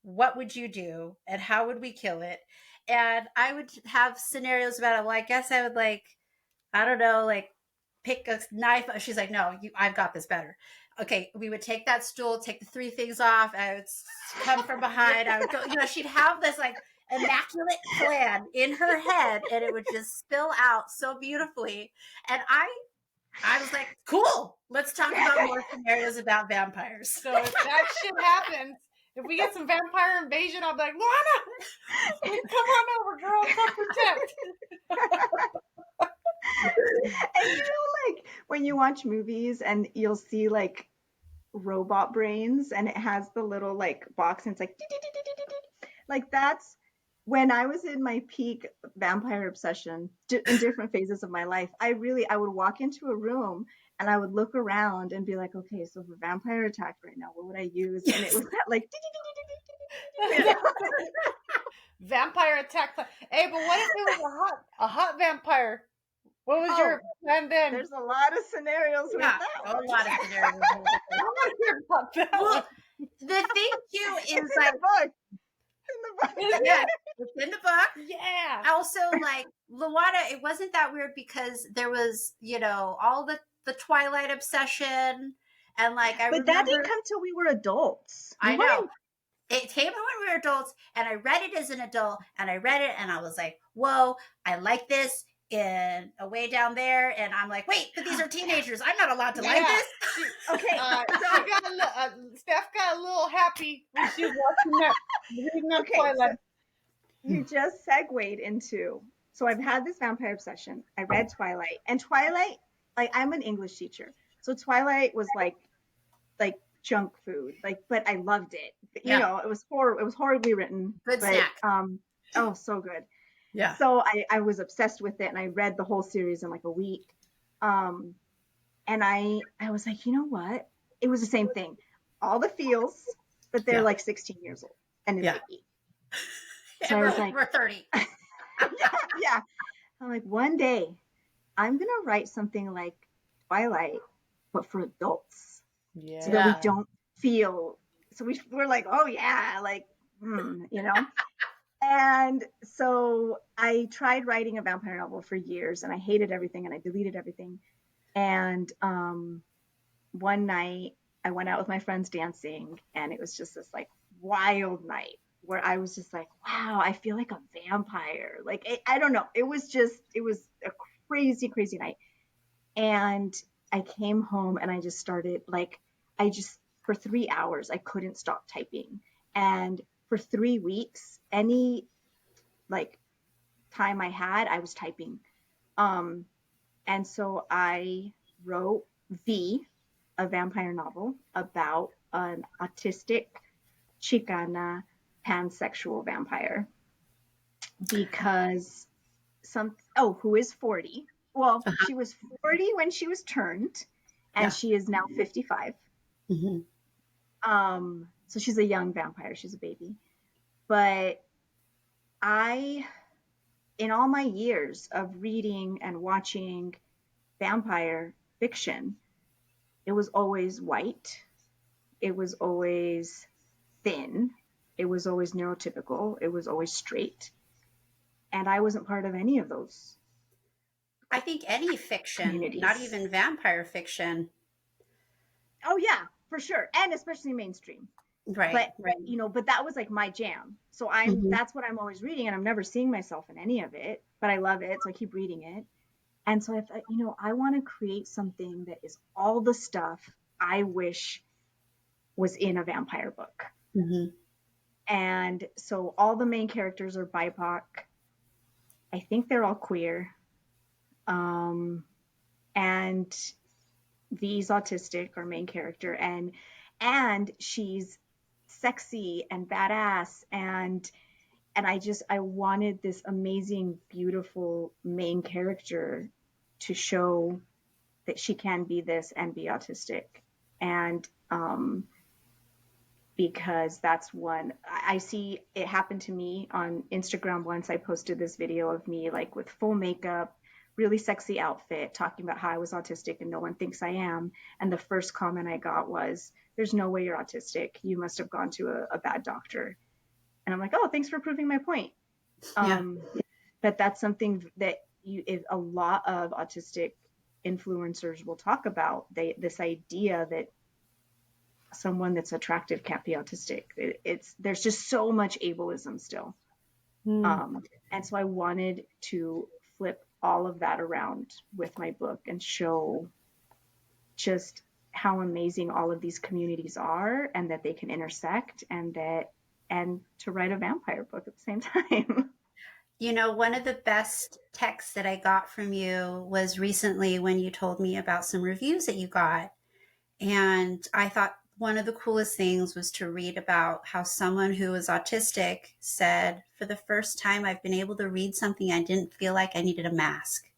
what would you do and how would we kill it? And I would have scenarios about it. Well, I guess I would like, I don't know, like pick a knife. She's like, no, I've got this better. Okay, we would take that stool, take the three things off. I would come from behind. I would go, she'd have this like immaculate plan in her head and it would just spill out so beautifully. And I was like, cool, let's talk about more scenarios about vampires. So if that shit happens, if we get some vampire invasion, I'll be like, Luana, come on over, girl, come protect. And like when you watch movies and you'll see like robot brains and it has the little like box and it's like like that's when I was in my peak vampire obsession in different phases of my life. I would walk into a room and I would look around and be like, okay, so if a vampire attacked right now, what would I use? And it was that like Vampire attack. Hey, but what if it was a hot vampire? What was your plan then? There's a lot of scenarios with that. A lot of scenarios. I want to hear about that. Well, the thing too is it's like, in the book. yeah, it's in the book. Yeah. Also, like Luana, it wasn't that weird because there was, all the Twilight obsession and like But that didn't come till we were adults. I know. It came when we were adults, and I read it as an adult, and I read it, and I was like, whoa, I like this in a way down there. And I'm like, wait, but these are teenagers. I'm not allowed to like this. Okay. Steph got a little happy when she was watching that, reading that Twilight. So you just segued into, so I've had this vampire obsession. I read Twilight, and Twilight, like I'm an English teacher. So Twilight was like junk food, but I loved it. You know, it was horribly written. Good snack. Oh, so good. Yeah. So I was obsessed with it, and I read the whole series in like a week. And I was like, you know what? It was the same thing. All the feels, but they're like 16 years old and it's icky. So I was like, we're 30. yeah. I'm like, one day I'm gonna write something like Twilight, but for adults. Yeah. So that we don't feel. So we're like, oh yeah, like, And so I tried writing a vampire novel for years, and I hated everything, and I deleted everything. And one night I went out with my friends dancing, and it was just this like wild night where I was just like, wow, I feel like a vampire. Like, I don't know. It was a crazy, crazy night. And I came home and I just started for 3 hours, I couldn't stop typing. And for 3 weeks, any like time I had, I was typing. And so I wrote a vampire novel about an autistic Chicana pansexual vampire, because who is 40. Well, she was 40 when she was turned, and she is now 55. Mm-hmm. So she's a young vampire. She's a baby. But in all my years of reading and watching vampire fiction, it was always white. It was always thin. It was always neurotypical. It was always straight. And I wasn't part of any of those. I think any fiction, not even vampire fiction. Oh yeah, for sure. And especially mainstream. Right. But that was like my jam. So that's what I'm always reading, and I'm never seeing myself in any of it, but I love it. So I keep reading it. And so I thought, I want to create something that is all the stuff I wish was in a vampire book. Mm-hmm. And so all the main characters are BIPOC. I think they're all queer. And V's autistic, our main character, and she's sexy and badass, and I wanted this amazing, beautiful main character to show that she can be this and be autistic. And because that's one I see it happened to me on Instagram. Once I posted this video of me like with full makeup, really sexy outfit, talking about how I was autistic and no one thinks I am. And the first comment I got was, "There's no way you're autistic. You must have gone to a bad doctor." And I'm like, "Oh, thanks for proving my point." Yeah. But that's something that if a lot of autistic influencers will talk about, this idea that someone that's attractive can't be autistic. There's just so much ableism still. And so I wanted to flip all of that around with my book and show just how amazing all of these communities are, and that they can intersect, and to write a vampire book at the same time. You know, one of the best texts that I got from you was recently when you told me about some reviews that you got. And I thought one of the coolest things was to read about how someone who was autistic said, "For the first time, I've been able to read something I didn't feel like I needed a mask.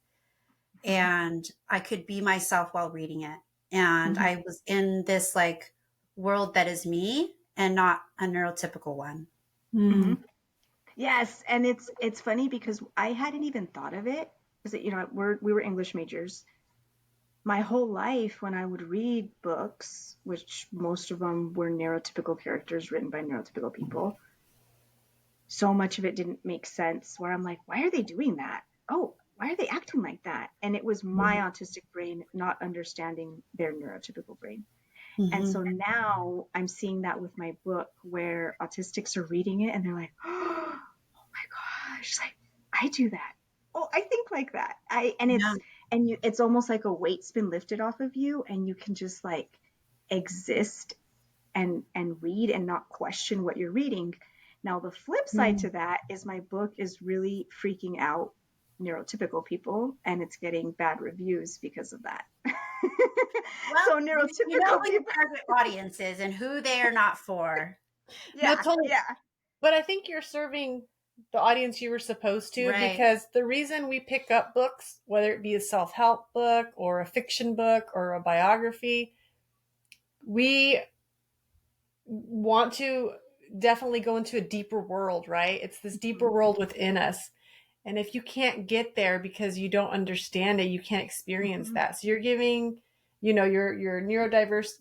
And I could be myself while reading it. And I was in this like world that is me and not a neurotypical one." Yes, and it's funny because I hadn't even thought of it, because we were English majors. My whole life, when I would read books, which most of them were neurotypical characters written by neurotypical people, so much of it didn't make sense, where I'm like, why are they doing that? Oh, why are they acting like that? And it was my autistic brain not understanding their neurotypical brain. And so now I'm seeing that with my book, where autistics are reading it and they're like, "Oh my gosh, like I do that. Oh, I think like that." It's almost like a weight's been lifted off of you, and you can just like exist and read and not question what you're reading. Now the flip side to that is my book is really freaking out neurotypical people, and it's getting bad reviews because of that. Well, So you know neurotypical who your people. target audience is and who they are not for. No, Yeah, totally. yeah. But I think you're serving the audience you were supposed to, Right. because the reason we pick up books, whether it be a self-help book or a fiction book or a biography, we want to definitely go into a deeper world, right? It's this deeper world within us. And if you can't get there because you don't understand it, you can't experience that. So you're giving, your neurodiverse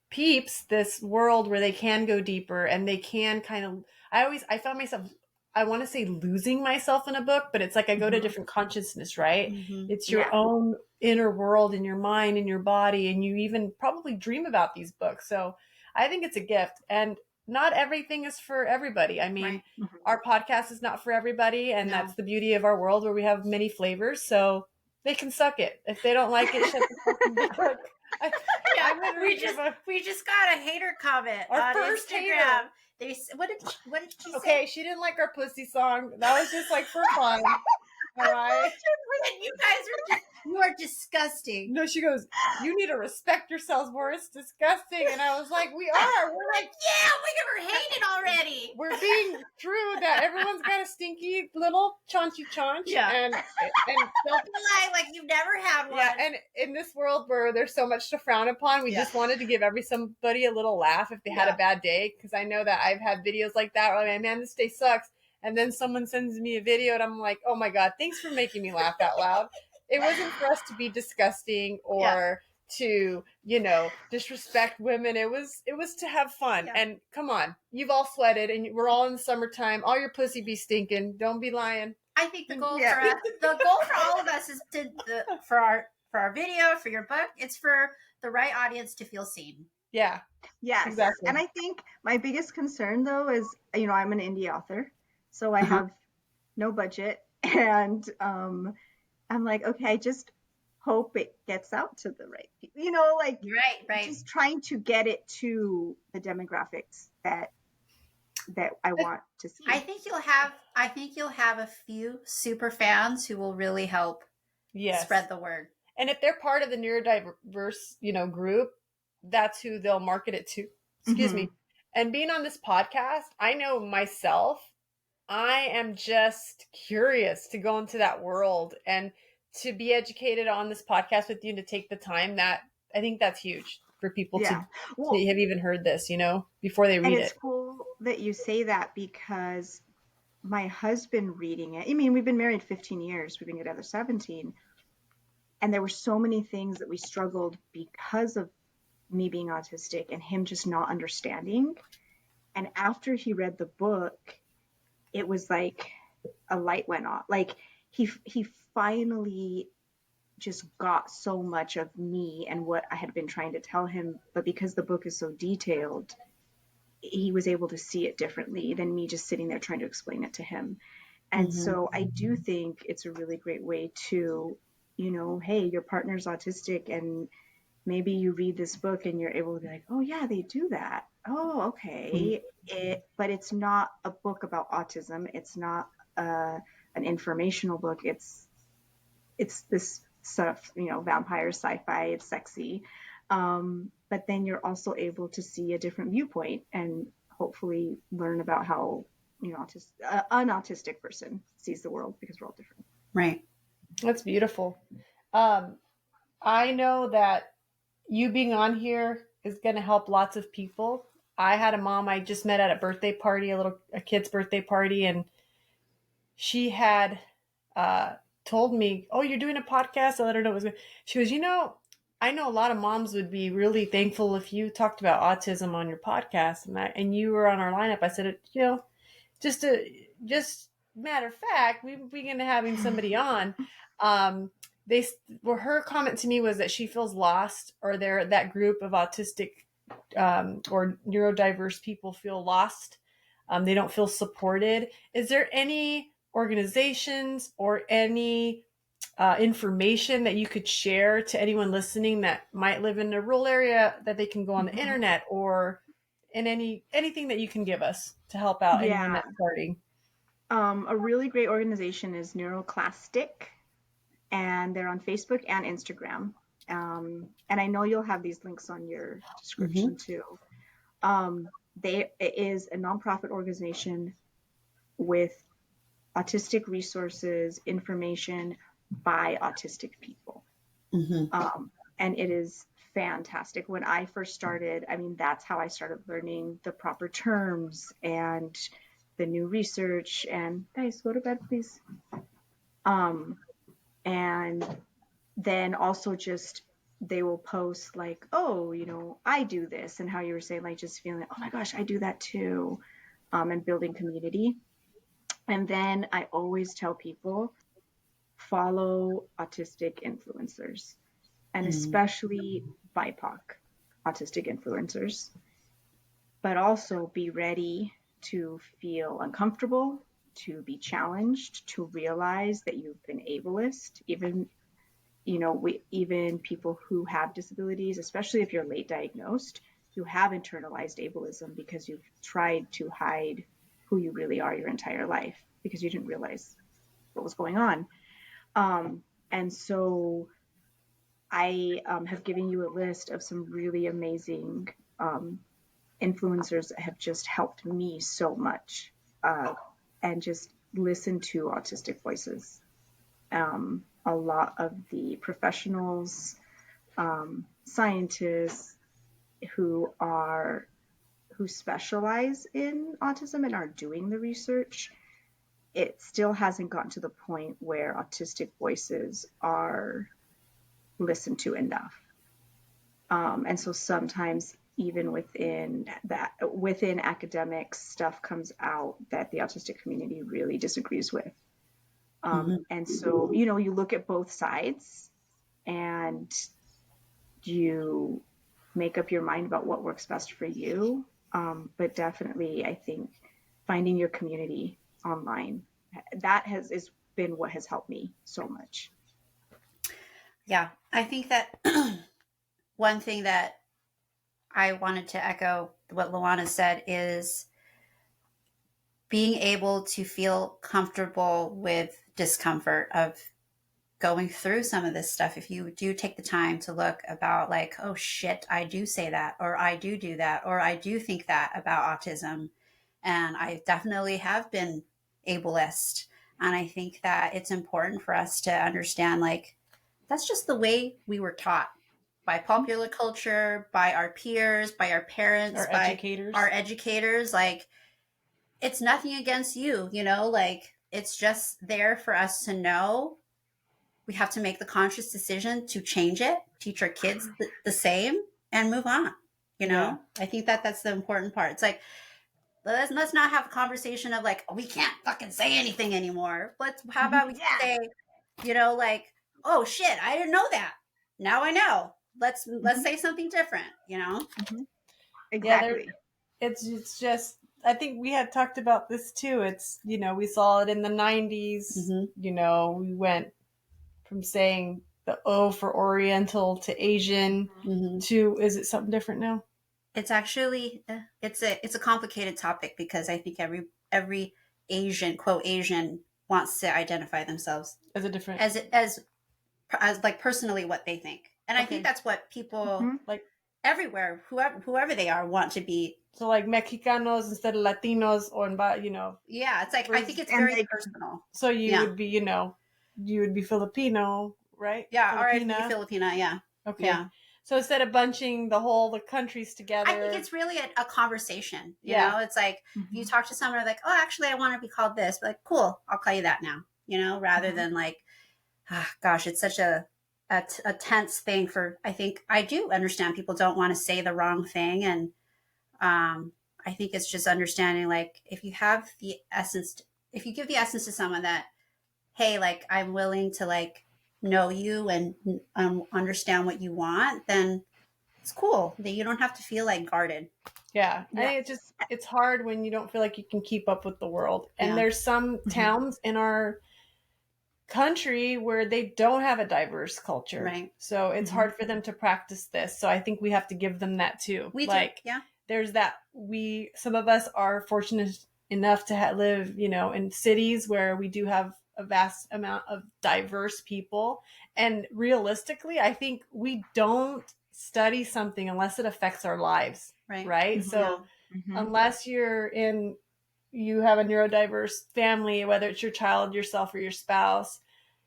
peeps this world where they can go deeper, and they can kind of, I found myself, I want to say losing myself in a book, but it's like I go to different consciousness, right? It's your own inner world in your mind and your body, and you even probably dream about these books. So I think it's a gift, and not everything is for everybody. I mean, our podcast is not for everybody, and that's the beauty of our world, where we have many flavors. So they can suck it. If they don't like it, shut the fucking book. We just got a hater comment Our on first Instagram. hater. What did she say? Okay, she didn't like our pussy song. That was just like for fun. All right. You guys you are disgusting. No, she goes, "You need to respect yourselves more. It's disgusting." And I was like, "We are. We're like, yeah, we never hated already. We're being true that everyone's got a stinky little chaunchy chaunch." Yeah. And don't lie like you've never had one. Yeah, and in this world where there's so much to frown upon, we just wanted to give somebody a little laugh if they had a bad day, because I know that I've had videos like that where I'm like, "Man, this day sucks," and then someone sends me a video and I'm like, "Oh my god, thanks for making me laugh out loud." It wasn't for us to be disgusting or to, disrespect women. It was to have fun. And come on, you've all sweated, and we're all in the summertime. All your pussy be stinking. Don't be lying. I think the goal for all of us is for our video, for your book, it's for the right audience to feel seen. Yeah. Yes. Exactly. And I think my biggest concern though is, I'm an indie author, so I have no budget, and I'm like, okay, I just hope it gets out to the right people, right. Just trying to get it to the demographics that I want to see. I think you'll have a few super fans who will really help spread the word. And if they're part of the neurodiverse, group, that's who they'll market it to. Excuse Mm-hmm. me. And being on this podcast, I know myself, I am just curious to go into that world and to be educated on this podcast with you and to take the time. That I think that's huge for people to Yeah. Well, have even heard this, before they and read it's it. cool that you say that because my husband reading it, I mean, we've been married 15 years, we've been together 17, and there were so many things that we struggled because of me being autistic and him just not understanding. And after he read the book, it was like a light went off. Like he finally just got so much of me and what I had been trying to tell him, but because the book is so detailed, he was able to see it differently than me just sitting there trying to explain it to him. And Mm-hmm. so I do think it's a really great way to, hey, your partner's autistic and maybe you read this book and you're able to be like, oh yeah, they do that. Oh, okay. But it's not a book about autism. It's not an informational book. It's this stuff, vampire sci-fi. It's sexy. But then you're also able to see a different viewpoint and hopefully learn about how, an autistic person sees the world because we're all different. Right. That's beautiful. Um, I know that you being on here is going to help lots of people. I had a mom I just met at a birthday party, a kid's birthday party, and she had uh, told me, "Oh, you're doing a podcast." I let her know it was good. She goes, I know a lot of moms would be really thankful if you talked about autism on your podcast, and you were on our lineup. I said, just matter of fact, we going to having somebody on. Um, her comment to me was that she feels lost, or that group of autistic or neurodiverse people feel lost. They don't feel supported. Is there any organizations or any information that you could share to anyone listening that might live in a rural area that they can go on the Mhm. internet, or in anything that you can give us to help out anyone Yeah. that's starting? A really great organization is Neuroclastic, and they're on Facebook and Instagram. And I know you'll have these links on your description too. It is a nonprofit organization with autistic resources, information by autistic people. Mm-hmm. And it is fantastic. When I first started, I mean, that's how I started learning the proper terms and the new research. And guys, go to bed, please. And then also just they will post like, oh, I do this, and how you were saying, like, just feeling, oh my gosh, I do that too, and building community. And then I always tell people, follow autistic influencers, and especially BIPOC autistic influencers, but also be ready to feel uncomfortable, to be challenged, to realize that you've been ableist, even people who have disabilities, especially if you're late diagnosed, you have internalized ableism because you've tried to hide who you really are your entire life because you didn't realize what was going on. And so I have given you a list of some really amazing influencers that have just helped me so much, and just listen to autistic voices. A lot of the professionals, scientists who specialize in autism and are doing the research, it still hasn't gotten to the point where autistic voices are listened to enough. And so sometimes even within academics, stuff comes out that the autistic community really disagrees with. And so, you look at both sides and you make up your mind about what works best for you. But definitely, I think finding your community online, that has been what has helped me so much. Yeah, I think that one thing that I wanted to echo what Luana said is being able to feel comfortable with discomfort, of going through some of this stuff, if you do take the time to look about like, oh shit, I do say that, or I do that, or I do think that about autism. And I definitely have been ableist. And I think that it's important for us to understand like, that's just the way we were taught by popular culture, by our peers, by our parents, Our by educators. our educators. Like, it's nothing against you, you know, like it's just there for us to know. We have to make the conscious decision to change it, teach our kids the same, and move on. You know, Yeah. I think that that's the important part. It's like, let's not have a conversation of like, oh, we can't fucking say anything anymore. How about we Yeah. say, you know, like, oh shit, I didn't know that. Now I know. Let's say something different, you know? Exactly. It's just, I think we had talked about this too. It's, you know, we saw it in the 90s. You know, we went from saying the O for Oriental to Asian to, is it something different now? It's actually it's a complicated topic because I think every Asian, quote Asian, wants to identify themselves As a different, as like personally what they think. And I think Okay. that's what people like, everywhere, whoever they are, want to be. so like Mexicanos instead of Latinos, or, you know, Yeah, it's like I think it's And very like, personal. so you Yeah. would be, you know, you would be Filipino, right? Yeah, or I'd be Filipina. Filipina, yeah. Okay. Yeah. So instead of bunching the countries together, I think it's really a conversation. You Yeah. know, it's like if you talk to someone like, oh, actually, I want to be called this, but like, cool, I'll call you that now. You know, rather than like, gosh, it's such a tense thing. For I think I do understand people don't want to say the wrong thing, and I think it's just understanding like if you have the essence, if you give the essence to someone that, hey, like I'm willing to like know you and understand what you want, then it's cool. That you don't have to feel like guarded. Yeah. I yeah. think it's hard when you don't feel like you can keep up with the world. And Yeah. there's some towns in our country where they don't have a diverse culture. Right. So it's hard for them to practice this. So I think we have to give them that too. We like, do. Yeah. There's that some of us are fortunate enough to live, you know, in cities where we do have a vast amount of diverse people. And realistically, I think we don't study something unless it affects our lives. Right. Right. So unless you have a neurodiverse family, whether it's your child, yourself, or your spouse,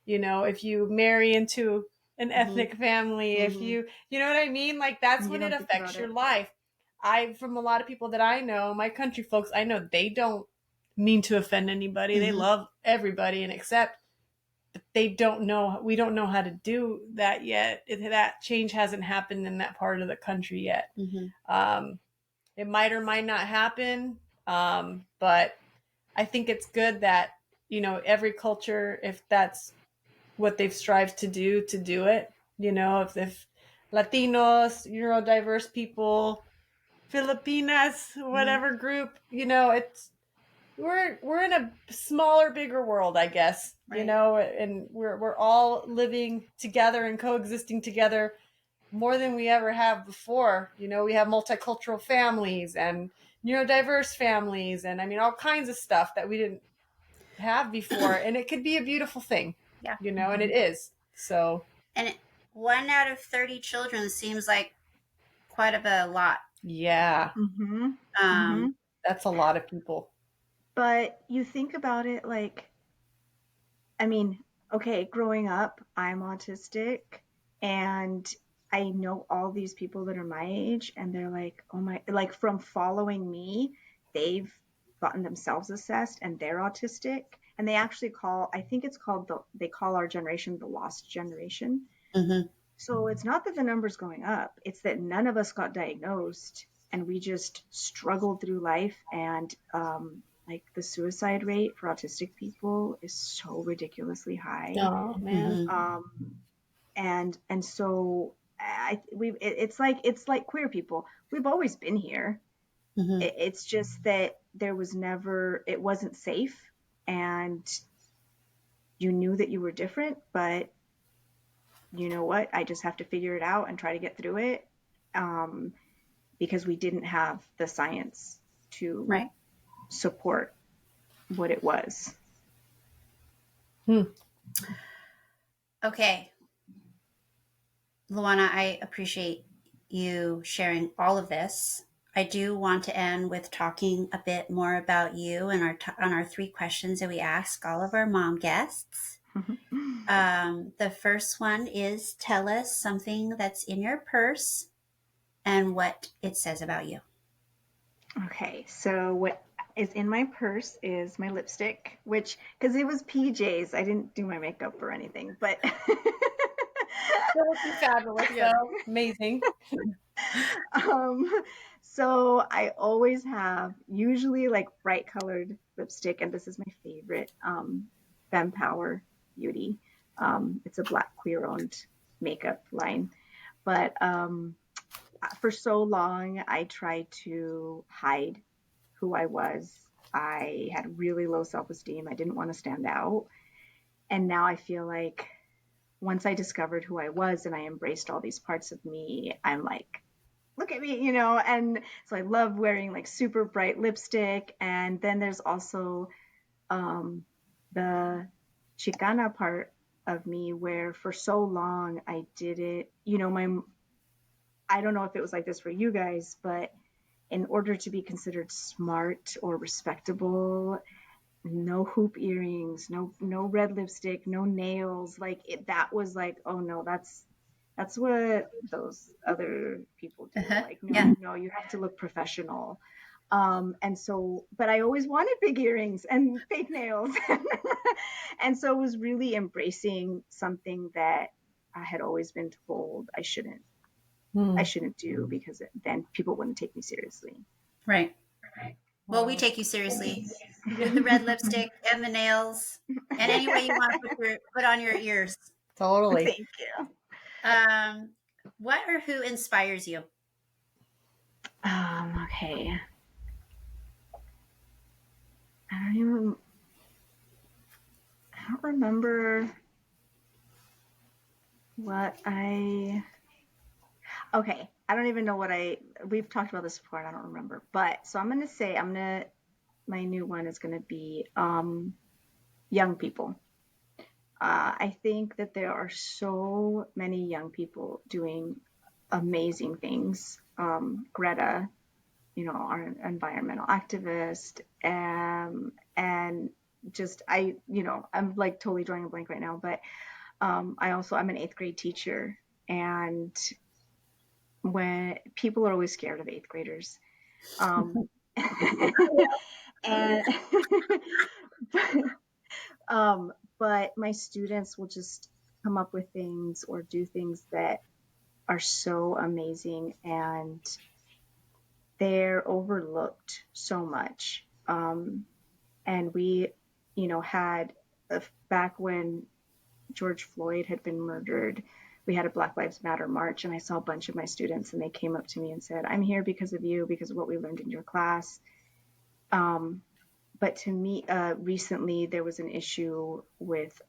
you know, if you marry into an ethnic family, if you know what I mean? Like that's when it affects your life. From a lot of people that I know, my country folks, I know they don't mean to offend anybody. They love everybody and accept, but we don't know how to do that yet. That change hasn't happened in that part of the country yet. It might or might not happen. But I think it's good that, you know, every culture, if that's what they've strived to do it, you know, if Latinos, neurodiverse people, Filipinas, whatever group, you know, we're in a smaller, bigger world, I guess, you know, and we're all living together and coexisting together more than we ever have before. You know, we have multicultural families and neurodiverse families, and I mean all kinds of stuff that we didn't have before, and it could be a beautiful thing. Yeah. You know, and it is. So, And 1 out of 30 children seems like quite a lot. yeah. That's a lot of people. But you think about it like, I mean, okay, growing up, I'm autistic and I know all these people that are my age and they're like, oh my, like from following me, they've gotten themselves assessed and they're autistic. And they actually I think it's called they call our generation the lost generation. So it's not that the number's going up, it's that none of us got diagnosed and we just struggled through life. And like the suicide rate for autistic people is so ridiculously high. Oh man. And so it's like queer people. We've always been here. It's just that it wasn't safe, and you knew that you were different, but you know what? I just have to figure it out and try to get through it, because we didn't have the science to support what it was. Okay, Luana, I appreciate you sharing all of this. I do want to end with talking a bit more about you and on our 3 questions that we ask all of our mom guests. The first one is, tell us something that's in your purse and what it says about you. Okay, so what is in my purse is my lipstick, which, because it was PJs, I didn't do my makeup or anything, but That would be fabulous, Yeah. though. Amazing. um, so I always have usually like bright colored lipstick, and this is my favorite, Femme Power Beauty. It's a Black queer owned makeup line, but for so long I tried to hide who I was. I had really low self esteem. I didn't want to stand out. And now I feel like once I discovered who I was and I embraced all these parts of me, I'm like, look at me, you know? And so I love wearing like super bright lipstick. And then there's also the Chicana part of me where for so long I did it, you know, I don't know if it was like this for you guys, but in order to be considered smart or respectable, no hoop earrings, no red lipstick, no nails. Like that was like, oh no, that's what those other people do. Like no, Yeah. no, you have to look professional. And so, but I always wanted big earrings and fake nails, and so it was really embracing something that I had always been told I shouldn't do because then people wouldn't take me seriously. Right. Well, we Wow. take you seriously with the red lipstick and the nails and any way you want to put on your ears. Totally. Thank you. What or who inspires you? Okay. I don't remember what okay. I don't even know we've talked about this before and I don't remember. But so I'm going to say, my new one is going to be, young people. I think that there are so many young people doing amazing things. Greta, you know, our environmental activist, and just I'm like totally drawing a blank right now, but I'm an 8th grade teacher, and when people are always scared of 8th graders, um, and but, but my students will just come up with things or do things that are so amazing, and they're overlooked so much. And we, you know, had back when George Floyd had been murdered, we had a Black Lives Matter march, and I saw a bunch of my students, and they came up to me and said, "I'm here because of you, because of what we learned in your class." But to me, recently there was an issue with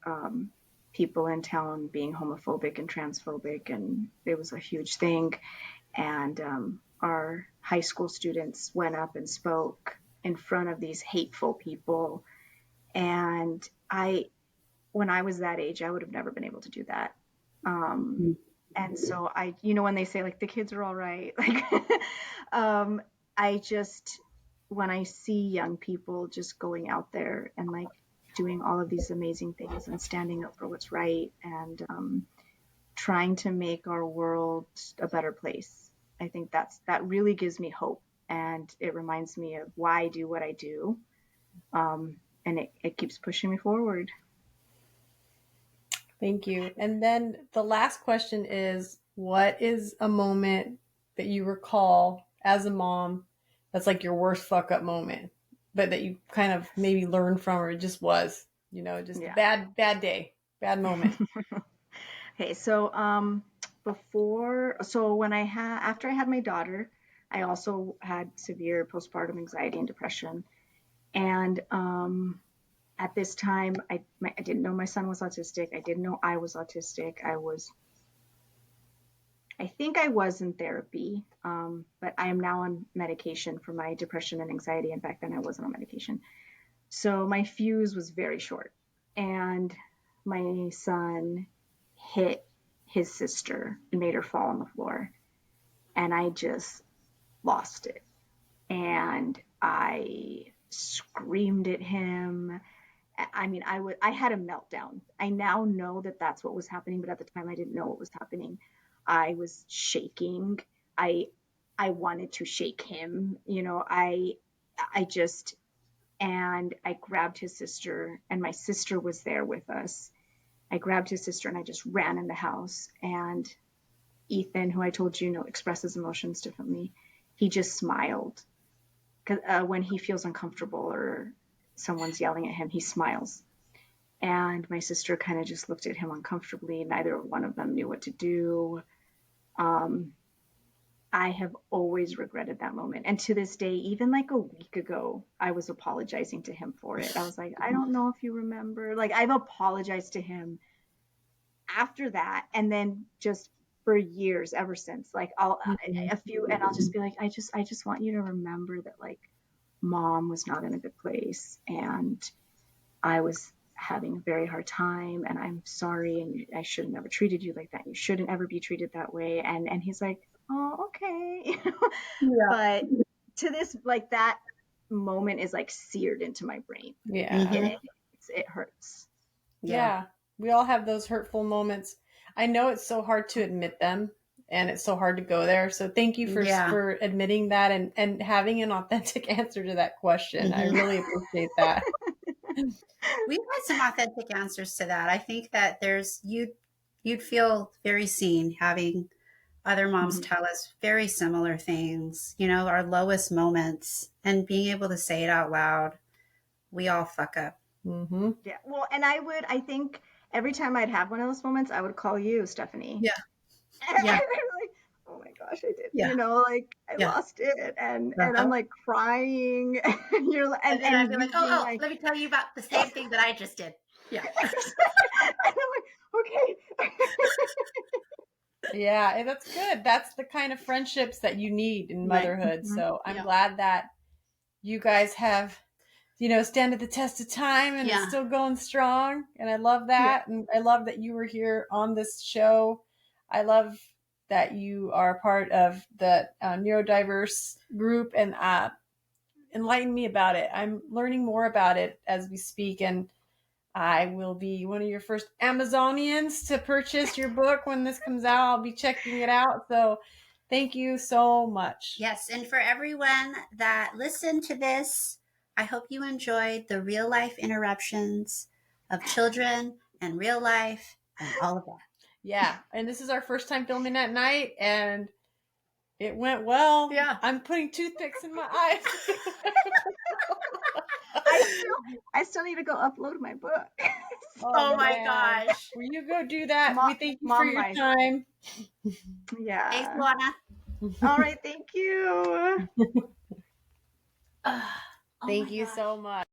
people in town being homophobic and transphobic, and it was a huge thing. And our high school students went up and spoke in front of these hateful people. And when I was that age, I would have never been able to do that. And so when they say like the kids are all right, like, I just, when I see young people just going out there and like doing all of these amazing things and standing up for what's right, and trying to make our world a better place, I think that really gives me hope, and it reminds me of why I do what I do. And it keeps pushing me forward. Thank you. And then the last question is, what is a moment that you recall as a mom that's like your worst fuck up moment, but that you kind of maybe learned from, or it just was, just a bad day, bad moment? Okay, so after I had my daughter, I also had severe postpartum anxiety and depression. And at this time, I didn't know my son was autistic. I didn't know I was autistic. I think I was in therapy, but I am now on medication for my depression and anxiety. And back then I wasn't on medication. So my fuse was very short. And my son hit his sister and made her fall on the floor. And I just lost it. And I screamed at him. I mean, I had a meltdown. I now know that that's what was happening, but at the time I didn't know what was happening. I was shaking. I wanted to shake him, you know, I just, and I grabbed his sister, and my sister was there with us. I grabbed his sister and I just ran in the house, and Ethan, who I told you, expresses emotions differently, he just smiled. Because when he feels uncomfortable or someone's yelling at him, he smiles. And my sister kind of just looked at him uncomfortably. Neither one of them knew what to do. I have always regretted that moment. And to this day, even like a week ago, I was apologizing to him for it. I was like, I don't know if you remember. Like, I've apologized to him after that. And then just for years ever since, like I'll just be like, I just want you to remember that, like, mom was not in a good place and I was having a very hard time, and I'm sorry, and I should have never treated you like that. You shouldn't ever be treated that way. And he's like, oh, okay. Yeah. But to this, like, that moment is like seared into my brain. Yeah. And it hurts. Yeah. We all have those hurtful moments. I know it's so hard to admit them, and it's so hard to go there. So thank you for admitting that and having an authentic answer to that question. I really appreciate that. We've had some authentic answers to that. I think that you'd feel very seen having other moms tell us very similar things, our lowest moments, and being able to say it out loud. We all fuck up. Mm-hmm. Yeah. Well, and I think every time I'd have one of those moments, I would call you, Stephanie. Yeah. And Yeah. I'm like, oh my gosh, I did. Yeah. Like, I lost it, and I'm like crying, and you're like, and then I'd be like, oh, let me tell you about the same thing that I just did. Yeah. And I'm like, okay. Yeah, that's good. That's the kind of friendships that you need in motherhood. So I'm glad that you guys have, stand at the test of time and it's still going strong. And I love that. And I love that you were here on this show. I love that you are part of the neurodiverse group and enlighten me about it. I'm learning more about it as we speak, and I will be one of your first Amazonians to purchase your book when this comes out. I'll be checking it out. So thank you so much. Yes. And for everyone that listened to this, I hope you enjoyed the real life interruptions of children and real life and all of that. Yeah. And this is our first time filming at night, and it went well. Yeah. I'm putting toothpicks in my eyes. I still need to go upload my book. Oh my gosh. Will you go do that? We thank you for your time. Yeah. Thanks, Luana. All right. Thank you. Thank you so much.